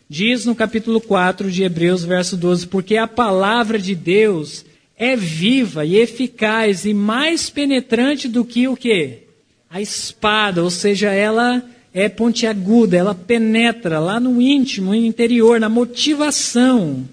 Diz no capítulo 4 de Hebreus, verso 12, porque a palavra de Deus é viva e eficaz e mais penetrante do que o quê? A espada, ou seja, ela é pontiaguda, ela penetra lá no íntimo, no interior, na motivação.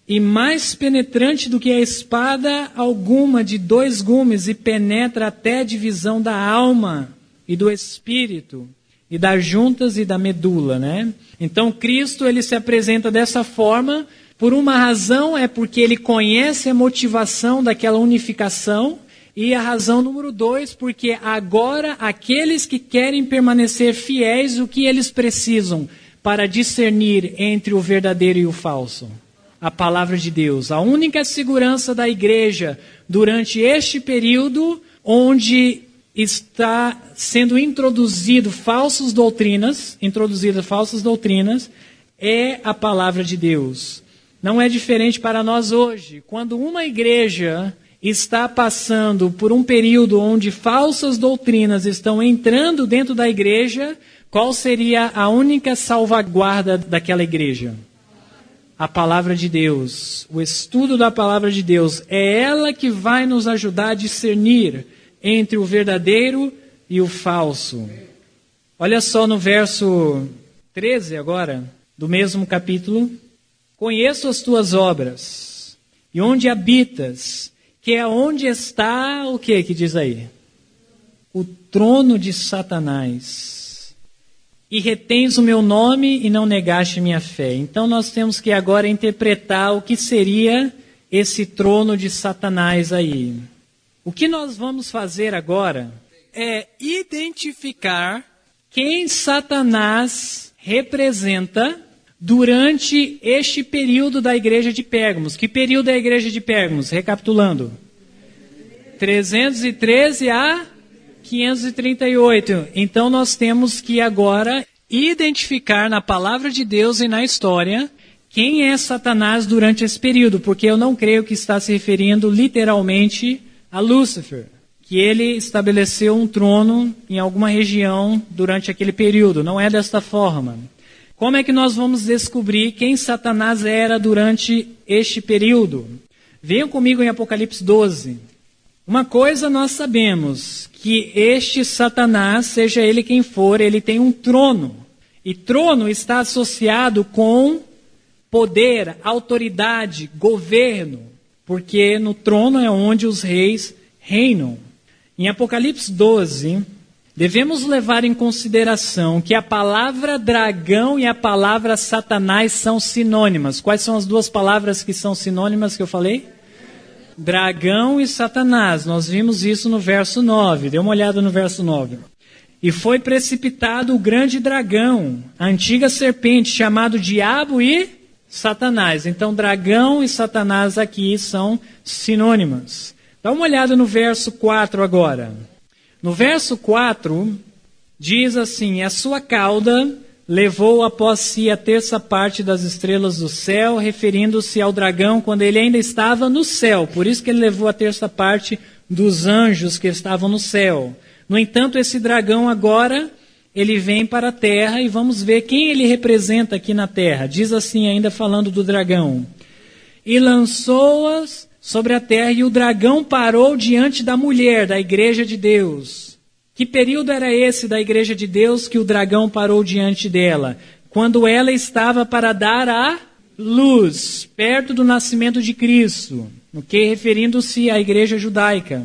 E mais penetrante do que a espada alguma de 2 gumes, e penetra até a divisão da alma e do espírito, e das juntas e da medula, né? Então Cristo, ele se apresenta dessa forma, por uma razão, é porque ele conhece a motivação daquela unificação, e a razão número 2, porque agora aqueles que querem permanecer fiéis, o que eles precisam para discernir entre o verdadeiro e o falso? A palavra de Deus. A única segurança da igreja durante este período onde está sendo introduzidas falsas doutrinas, é a palavra de Deus. Não é diferente para nós hoje. Quando uma igreja está passando por um período onde falsas doutrinas estão entrando dentro da igreja, qual seria a única salvaguarda daquela igreja? A palavra de Deus, o estudo da palavra de Deus, é ela que vai nos ajudar a discernir entre o verdadeiro e o falso. Olha só no verso 13 agora, do mesmo capítulo. Conheço as tuas obras, e onde habitas, que é onde está, o que diz aí? O trono de Satanás. E retens o meu nome e não negaste minha fé. Então nós temos que agora interpretar o que seria esse trono de Satanás aí. O que nós vamos fazer agora é identificar quem Satanás representa durante este período da igreja de Pérgamos. Que período é a igreja de Pérgamos? Recapitulando. 313 a 538. Então nós temos que agora identificar na palavra de Deus e na história quem é Satanás durante esse período, porque eu não creio que está se referindo literalmente a Lúcifer, que ele estabeleceu um trono em alguma região durante aquele período. Não é desta forma. Como é que nós vamos descobrir quem Satanás era durante este período? Venham comigo em Apocalipse 12. Uma coisa nós sabemos, que este Satanás, seja ele quem for, ele tem um trono. E trono está associado com poder, autoridade, governo. Porque no trono é onde os reis reinam. Em Apocalipse 12, devemos levar em consideração que a palavra dragão e a palavra Satanás são sinônimas. Quais são as duas palavras que são sinônimas que eu falei? Dragão e Satanás. Nós vimos isso no verso 9. Dê uma olhada no verso 9. E foi precipitado o grande dragão, a antiga serpente, chamado Diabo e Satanás. Então, dragão e Satanás aqui são sinônimas. Dá uma olhada no verso 4 agora. No verso 4, diz assim: a sua cauda levou após si a terça parte das estrelas do céu, referindo-se ao dragão quando ele ainda estava no céu. Por isso que ele levou a terça parte dos anjos que estavam no céu. No entanto, esse dragão agora, ele vem para a terra e vamos ver quem ele representa aqui na terra. Diz assim, ainda falando do dragão: e lançou-as sobre a terra, e o dragão parou diante da mulher, da igreja de Deus. Que período era esse da igreja de Deus que o dragão parou diante dela? Quando ela estava para dar a luz, perto do nascimento de Cristo, ok? Referindo-se à igreja judaica.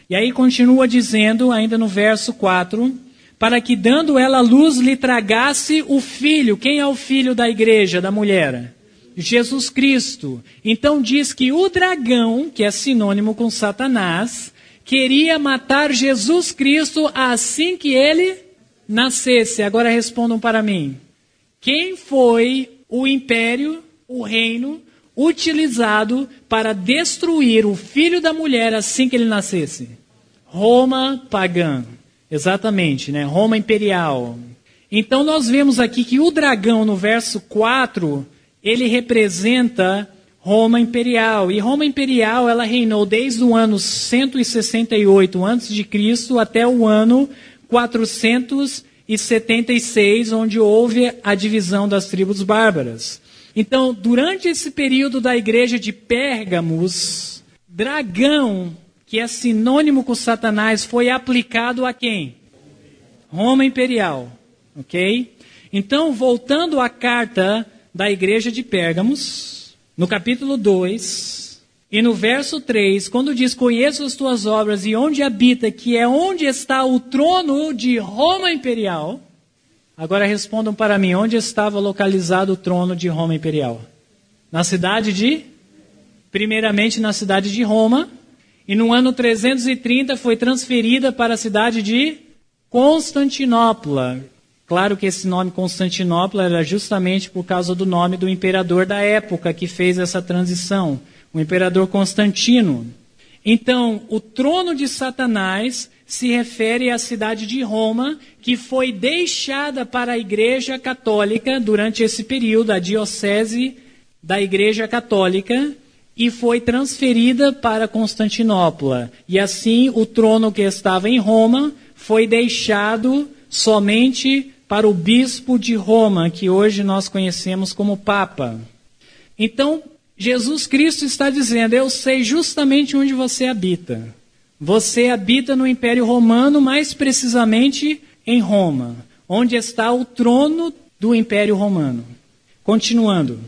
E aí continua dizendo, ainda no verso 4, para que dando ela a luz lhe tragasse o filho. Quem é o filho da igreja, da mulher? Jesus Cristo. Então diz que o dragão, que é sinônimo com Satanás, queria matar Jesus Cristo assim que ele nascesse. Agora respondam para mim. Quem foi o império, o reino, utilizado para destruir o filho da mulher assim que ele nascesse? Roma pagã. Exatamente, né? Roma imperial. Então nós vemos aqui que o dragão no verso 4, ele representa Roma imperial. E Roma imperial, ela reinou desde o ano 168 a.C. até o ano 476, onde houve a divisão das tribos bárbaras. Então, durante esse período da igreja de Pérgamos, dragão, que é sinônimo com Satanás, foi aplicado a quem? Roma imperial, ok? Então, voltando à carta da igreja de Pérgamos, no capítulo 2, e no verso 3, quando diz, conheço as tuas obras e onde habita, que é onde está o trono de Roma imperial. Agora respondam para mim, onde estava localizado o trono de Roma imperial? Na cidade primeiramente na cidade de Roma, e no ano 330 foi transferida para a cidade de Constantinopla. Claro que esse nome Constantinopla era justamente por causa do nome do imperador da época que fez essa transição, o imperador Constantino. Então, o trono de Satanás se refere à cidade de Roma, que foi deixada para a Igreja Católica durante esse período, a diocese da Igreja Católica, e foi transferida para Constantinopla. E assim, o trono que estava em Roma foi deixado somente para o bispo de Roma, que hoje nós conhecemos como Papa. Então, Jesus Cristo está dizendo, eu sei justamente onde você habita. Você habita no Império Romano, mais precisamente em Roma, onde está o trono do Império Romano. Continuando,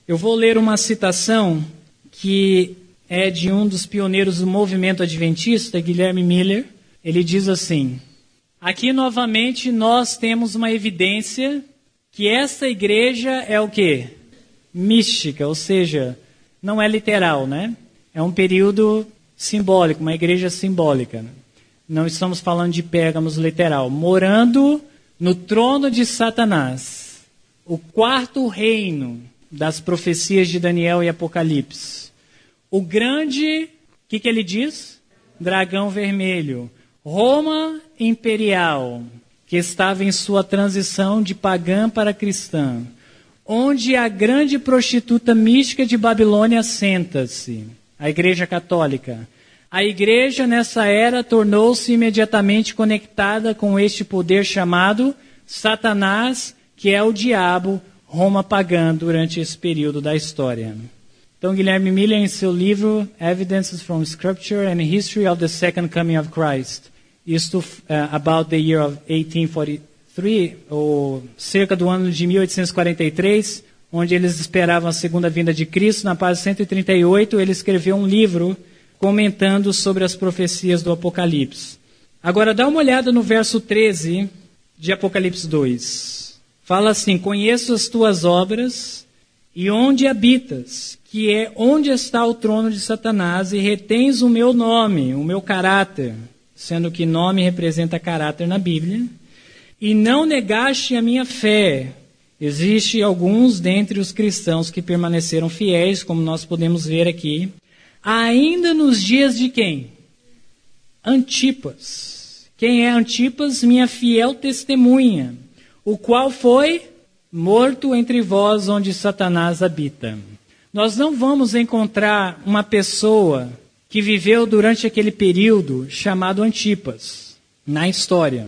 eu vou ler uma citação que é de um dos pioneiros do movimento adventista, Guilherme Miller. Ele diz assim, aqui novamente nós temos uma evidência que essa igreja é o quê? Mística, ou seja, não é literal, né? É um período simbólico, uma igreja simbólica. Não estamos falando de Pérgamos literal. Morando no trono de Satanás, o quarto reino das profecias de Daniel e Apocalipse. O grande, o que ele diz? Dragão vermelho. Roma imperial, que estava em sua transição de pagã para cristã, onde a grande prostituta mística de Babilônia senta-se, a Igreja Católica. A igreja nessa era tornou-se imediatamente conectada com este poder chamado Satanás, que é o diabo, Roma pagã, durante esse período da história. Então, Guilherme Miller, em seu livro Evidences from Scripture and History of the Second Coming of Christ, isto about the year of 1843, ou cerca do ano de 1843, onde eles esperavam a segunda vinda de Cristo, na página 138, ele escreveu um livro comentando sobre as profecias do Apocalipse. Agora dá uma olhada no verso 13 de Apocalipse 2. Fala assim: conheço as tuas obras e onde habitas, que é onde está o trono de Satanás, e retens o meu nome, o meu caráter, sendo que nome representa caráter na Bíblia, e não negaste a minha fé. Existem alguns dentre os cristãos que permaneceram fiéis, como nós podemos ver aqui, ainda nos dias de quem? Antipas. Quem é Antipas? Minha fiel testemunha, o qual foi morto entre vós, onde Satanás habita. Nós não vamos encontrar uma pessoa que viveu durante aquele período chamado Antipas na história.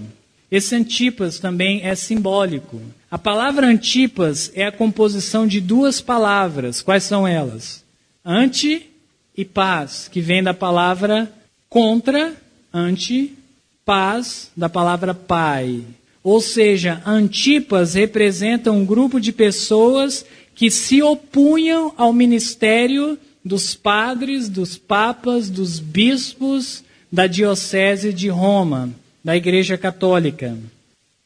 Esse Antipas também é simbólico. A palavra Antipas é a composição de duas palavras. Quais são elas? Anti e paz, que vem da palavra contra, anti, paz, da palavra pai. Ou seja, Antipas representa um grupo de pessoas que se opunham ao ministério dos padres, dos papas, dos bispos da diocese de Roma, da Igreja Católica.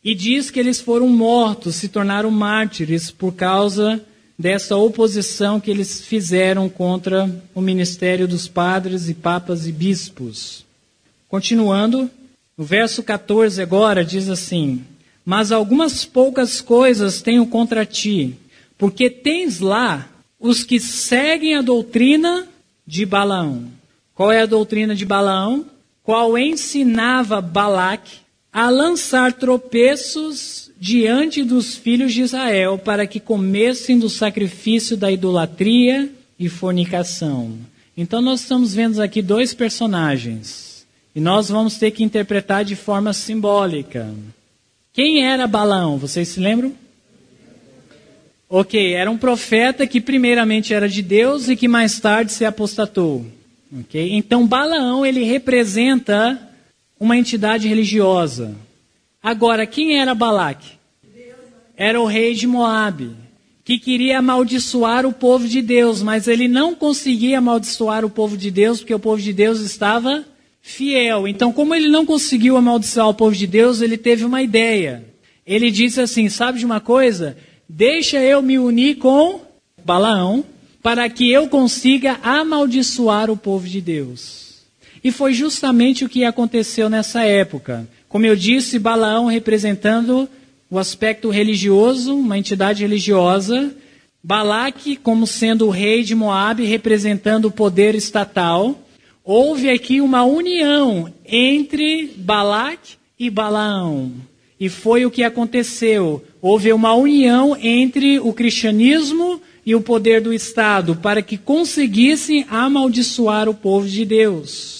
E diz que eles foram mortos, se tornaram mártires por causa dessa oposição que eles fizeram contra o ministério dos padres e papas e bispos. Continuando, o verso 14 agora diz assim: mas algumas poucas coisas tenho contra ti, porque tens lá os que seguem a doutrina de Balaão. Qual é a doutrina de Balaão? Qual ensinava Balaque a lançar tropeços diante dos filhos de Israel, para que comessem do sacrifício da idolatria e fornicação. Então nós estamos vendo aqui dois personagens, e nós vamos ter que interpretar de forma simbólica. Quem era Balaão? Vocês se lembram? Ok, era um profeta que primeiramente era de Deus e que mais tarde se apostatou. Okay? Então Balaão, ele representa uma entidade religiosa. Agora, quem era Balaque? Era o rei de Moabe, que queria amaldiçoar o povo de Deus, mas ele não conseguia amaldiçoar o povo de Deus, porque o povo de Deus estava fiel. Então, como ele não conseguiu amaldiçoar o povo de Deus, ele teve uma ideia. Ele disse assim: sabe de uma coisa? Deixa eu me unir com Balaão, para que eu consiga amaldiçoar o povo de Deus. E foi justamente o que aconteceu nessa época. Como eu disse, Balaão representando o aspecto religioso, uma entidade religiosa. Balaque como sendo o rei de Moabe, representando o poder estatal. Houve aqui uma união entre Balaque e Balaão. E foi o que aconteceu. Houve uma união entre o cristianismo e o poder do Estado, para que conseguissem amaldiçoar o povo de Deus.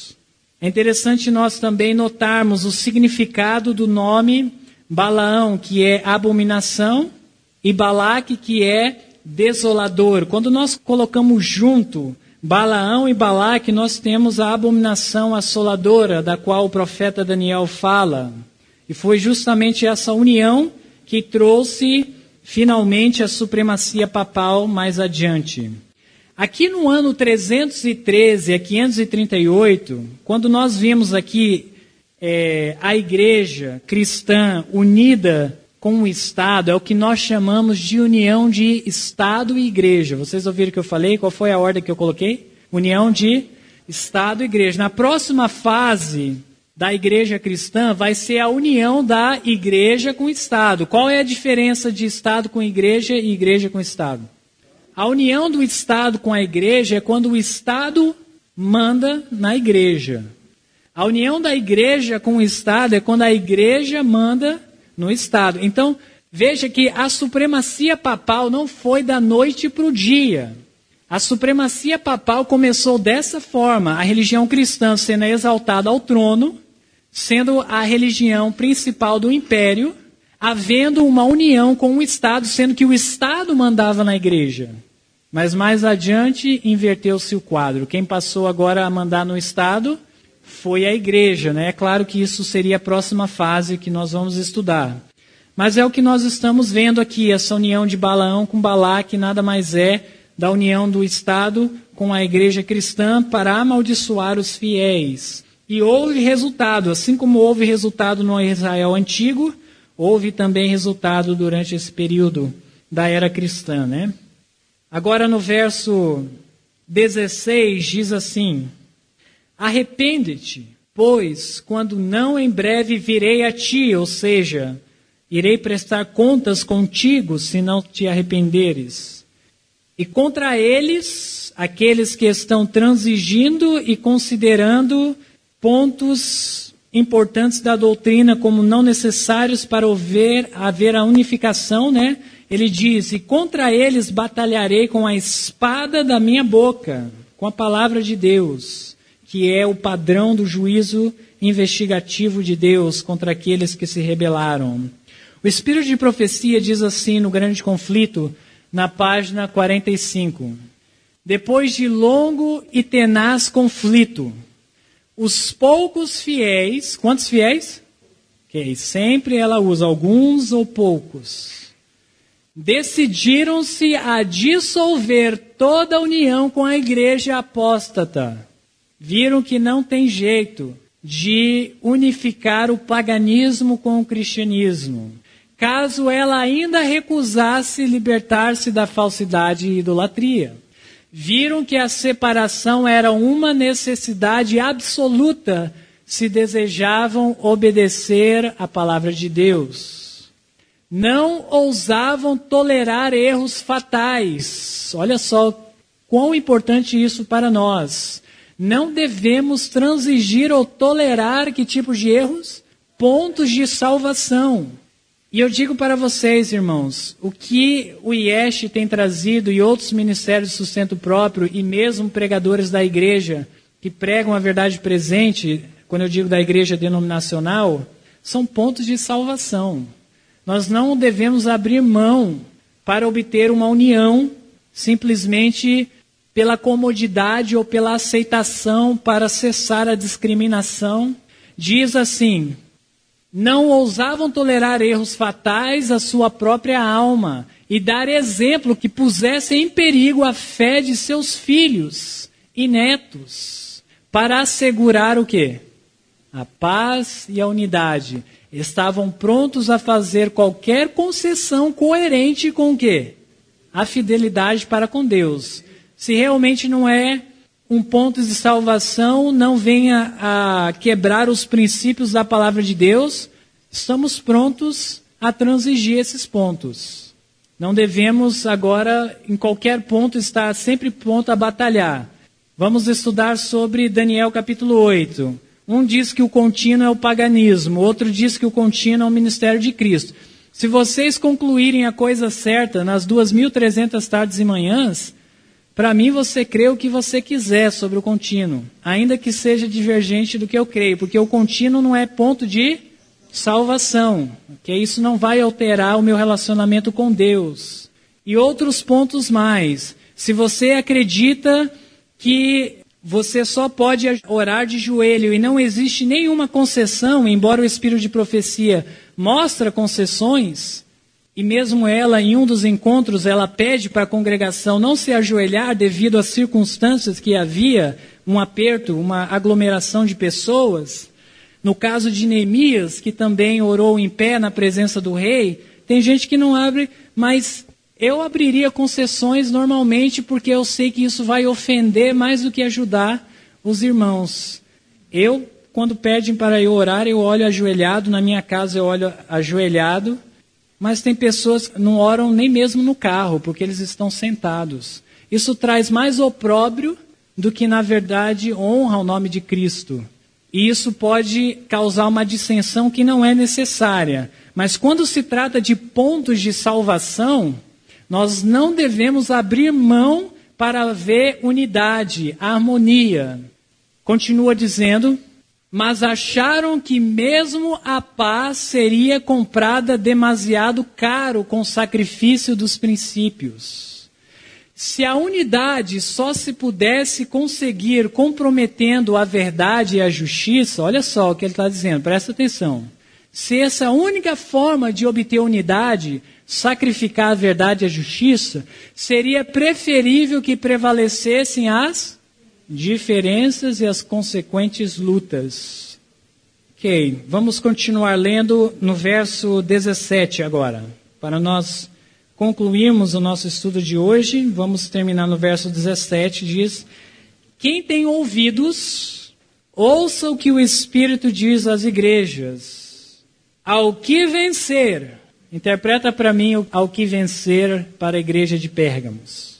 É interessante nós também notarmos o significado do nome Balaão, que é abominação, e Balaque, que é desolador. Quando nós colocamos junto Balaão e Balaque, nós temos a abominação assoladora, da qual o profeta Daniel fala. E foi justamente essa união que trouxe finalmente a supremacia papal mais adiante. Aqui no ano 313 a 538, quando nós vimos aqui a igreja cristã unida com o Estado, é o que nós chamamos de união de Estado e igreja. Vocês ouviram o que eu falei? Qual foi a ordem que eu coloquei? União de Estado e igreja. Na próxima fase da igreja cristã vai ser a união da igreja com o Estado. Qual é a diferença de Estado com igreja e igreja com Estado? A união do Estado com a igreja é quando o Estado manda na igreja. A união da igreja com o Estado é quando a igreja manda no Estado. Então, veja que a supremacia papal não foi da noite para o dia. A supremacia papal começou dessa forma, a religião cristã sendo exaltada ao trono, sendo a religião principal do império, havendo uma união com o Estado, sendo que o Estado mandava na igreja. Mas mais adiante inverteu-se o quadro. Quem passou agora a mandar no Estado foi a igreja, né? É claro que isso seria a próxima fase que nós vamos estudar. Mas é o que nós estamos vendo aqui, essa união de Balaão com Balaque nada mais é da união do Estado com a igreja cristã para amaldiçoar os fiéis. E houve resultado, assim como houve resultado no Israel antigo, houve também resultado durante esse período da era cristã, né? Agora no verso 16 diz assim: arrepende-te, pois quando não em breve virei a ti, ou seja, irei prestar contas contigo se não te arrependeres. E contra eles, aqueles que estão transigindo e considerando pontos importantes da doutrina como não necessários para haver a unificação, né? Ele diz: e contra eles batalharei com a espada da minha boca, com a palavra de Deus, que é o padrão do juízo investigativo de Deus contra aqueles que se rebelaram. O espírito de profecia diz assim no Grande Conflito, na página 45. Depois de longo e tenaz conflito, os poucos fiéis, quantos fiéis? Okay, sempre ela usa alguns ou poucos. Decidiram-se a dissolver toda a união com a igreja apóstata. Viram que não tem jeito de unificar o paganismo com o cristianismo, caso ela ainda recusasse libertar-se da falsidade e idolatria. Viram que a separação era uma necessidade absoluta se desejavam obedecer à palavra de Deus. Não ousavam tolerar erros fatais. Olha só quão importante isso para nós. Não devemos transigir ou tolerar que tipo de erros? Pontos de salvação. E eu digo para vocês, irmãos, o que o IESH tem trazido e outros ministérios de sustento próprio e mesmo pregadores da igreja que pregam a verdade presente, quando eu digo da igreja denominacional, são pontos de salvação. Nós não devemos abrir mão para obter uma união simplesmente pela comodidade ou pela aceitação para cessar a discriminação. Diz assim: não ousavam tolerar erros fatais à sua própria alma e dar exemplo que pusesse em perigo a fé de seus filhos e netos, para assegurar o quê? A paz e a unidade. Estavam prontos a fazer qualquer concessão coerente com o quê? A fidelidade para com Deus. Se realmente não é um ponto de salvação, não venha a quebrar os princípios da palavra de Deus, estamos prontos a transigir esses pontos. Não devemos agora, em qualquer ponto, estar sempre pronto a batalhar. Vamos estudar sobre Daniel capítulo 8. Um diz que o contínuo é o paganismo, outro diz que o contínuo é o ministério de Cristo. Se vocês concluírem a coisa certa nas 2.300 tardes e manhãs, para mim, você crê o que você quiser sobre o contínuo, ainda que seja divergente do que eu creio, porque o contínuo não é ponto de salvação, que isso não vai alterar o meu relacionamento com Deus. E outros pontos mais. Se você acredita que você só pode orar de joelho e não existe nenhuma concessão, embora o espírito de profecia mostre concessões, e mesmo ela, em um dos encontros, ela pede para a congregação não se ajoelhar devido às circunstâncias que havia, um aperto, uma aglomeração de pessoas. No caso de Neemias, que também orou em pé na presença do rei, tem gente que não abre, mas eu abriria concessões normalmente porque eu sei que isso vai ofender mais do que ajudar os irmãos. Eu, quando pedem para eu orar, eu olho ajoelhado, na minha casa eu olho ajoelhado, mas tem pessoas que não oram nem mesmo no carro, porque eles estão sentados. Isso traz mais opróbrio do que, na verdade, honra ao nome de Cristo. E isso pode causar uma dissensão que não é necessária. Mas quando se trata de pontos de salvação, nós não devemos abrir mão para haver unidade, harmonia. Continua dizendo: mas acharam que mesmo a paz seria comprada demasiado caro com o sacrifício dos princípios. Se a unidade só se pudesse conseguir comprometendo a verdade e a justiça, olha só o que ele está dizendo, presta atenção. Se essa única forma de obter unidade, sacrificar a verdade e a justiça, seria preferível que prevalecessem as diferenças e as consequentes lutas. Ok, vamos continuar lendo no verso 17 agora. Para nós concluirmos o nosso estudo de hoje, vamos terminar no verso 17, diz: quem tem ouvidos, ouça o que o Espírito diz às igrejas. Ao que vencer, interpreta para mim ao que vencer para a igreja de Pérgamos.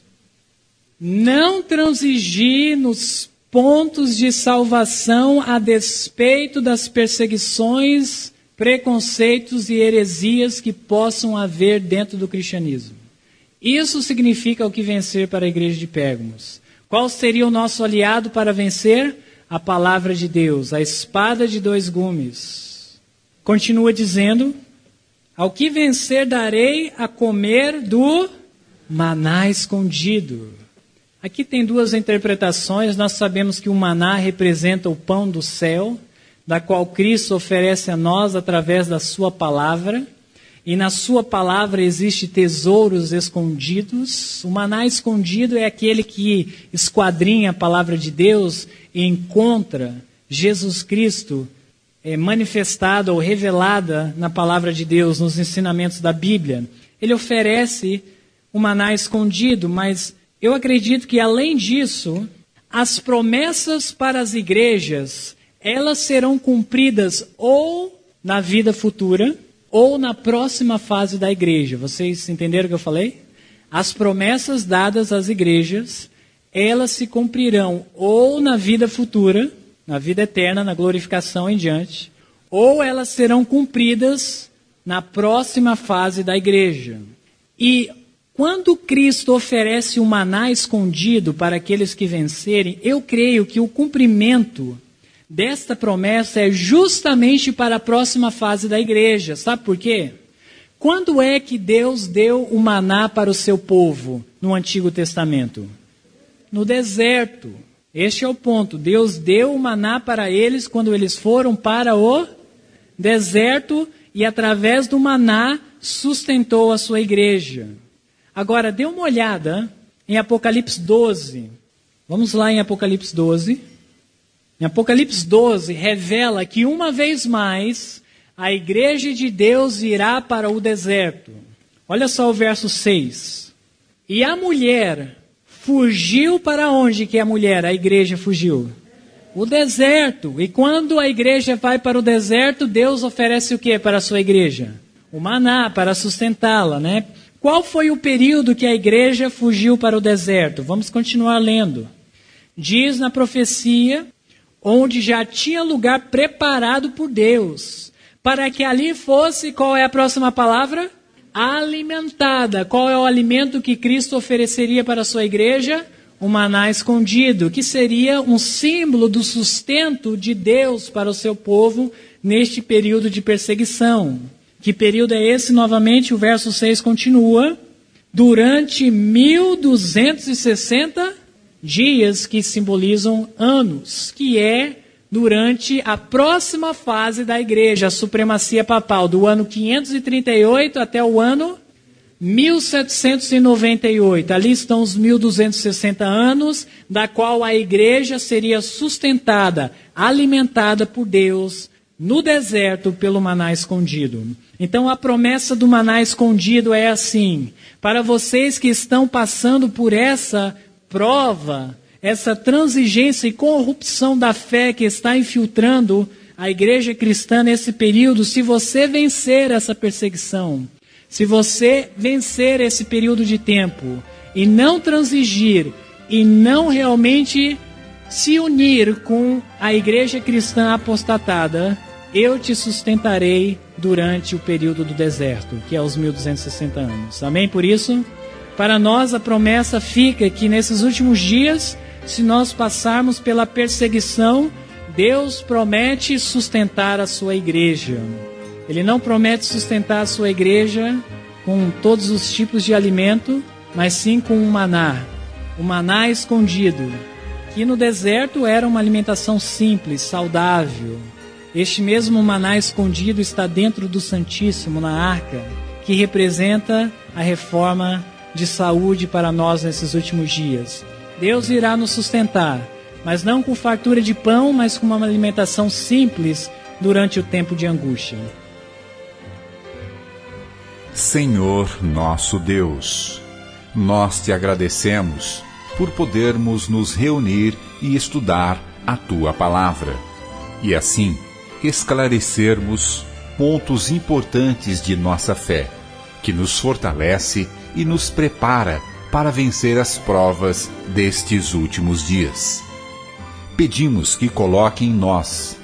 Não transigir nos pontos de salvação a despeito das perseguições, preconceitos e heresias que possam haver dentro do cristianismo. Isso significa o que vencer para a igreja de Pérgamos. Qual seria o nosso aliado para vencer? A palavra de Deus, a espada de dois gumes. Continua dizendo: ao que vencer darei a comer do maná escondido. Aqui tem duas interpretações. Nós sabemos que o maná representa o pão do céu, da qual Cristo oferece a nós através da sua palavra. E na sua palavra existe tesouros escondidos. O maná escondido é aquele que esquadrinha a palavra de Deus e encontra Jesus Cristo manifestada ou revelada na palavra de Deus, nos ensinamentos da Bíblia. Ele oferece o maná escondido, mas eu acredito que além disso, as promessas para as igrejas, elas serão cumpridas ou na vida futura, ou na próxima fase da igreja. Vocês entenderam o que eu falei? As promessas dadas às igrejas, elas se cumprirão ou na vida futura, na vida eterna, na glorificação em diante, ou elas serão cumpridas na próxima fase da igreja. E quando Cristo oferece o maná escondido para aqueles que vencerem, eu creio que o cumprimento desta promessa é justamente para a próxima fase da igreja. Sabe por quê? Quando é que Deus deu o maná para o seu povo no Antigo Testamento? No deserto. Este é o ponto. Deus deu o maná para eles quando eles foram para o deserto e através do maná sustentou a sua igreja. Agora, dê uma olhada em Apocalipse 12. Vamos lá em Apocalipse 12. Em Apocalipse 12, revela que uma vez mais a igreja de Deus irá para o deserto. Olha só o verso 6. E a mulher fugiu para onde que a mulher, a igreja fugiu? O deserto. E quando a igreja vai para o deserto, Deus oferece o que para a sua igreja? O maná, para sustentá-la, né? Qual foi o período que a igreja fugiu para o deserto? Vamos continuar lendo. Diz na profecia: onde já tinha lugar preparado por Deus, para que ali fosse, qual é a próxima palavra? Alimentada. Qual é o alimento que Cristo ofereceria para a sua igreja? O maná escondido, que seria um símbolo do sustento de Deus para o seu povo neste período de perseguição. Que período é esse? Novamente, o verso 6 continua. Durante 1260 dias, que simbolizam anos, que é durante a próxima fase da igreja, a supremacia papal, do ano 538 até o ano 1798. Ali estão os 1260 anos, da qual a igreja seria sustentada, alimentada por Deus no deserto pelo maná escondido. Então a promessa do maná escondido é assim: para vocês que estão passando por essa prova, essa transigência e corrupção da fé que está infiltrando a igreja cristã nesse período, se você vencer essa perseguição, se você vencer esse período de tempo e não transigir e não realmente se unir com a igreja cristã apostatada, eu te sustentarei durante o período do deserto, que é os 1260 anos. Amém? Por isso, para nós a promessa fica que nesses últimos dias, se nós passarmos pela perseguição, Deus promete sustentar a sua igreja. Ele não promete sustentar a sua igreja com todos os tipos de alimento, mas sim com o maná escondido, que no deserto era uma alimentação simples, saudável. Este mesmo maná escondido está dentro do Santíssimo, na arca, que representa a reforma de saúde para nós nesses últimos dias. Deus irá nos sustentar, mas não com fartura de pão, mas com uma alimentação simples durante o tempo de angústia. Senhor nosso Deus, nós te agradecemos por podermos nos reunir e estudar a Tua Palavra, e assim esclarecermos pontos importantes de nossa fé, que nos fortalece e nos prepara para vencer as provas destes últimos dias. Pedimos que coloque em nós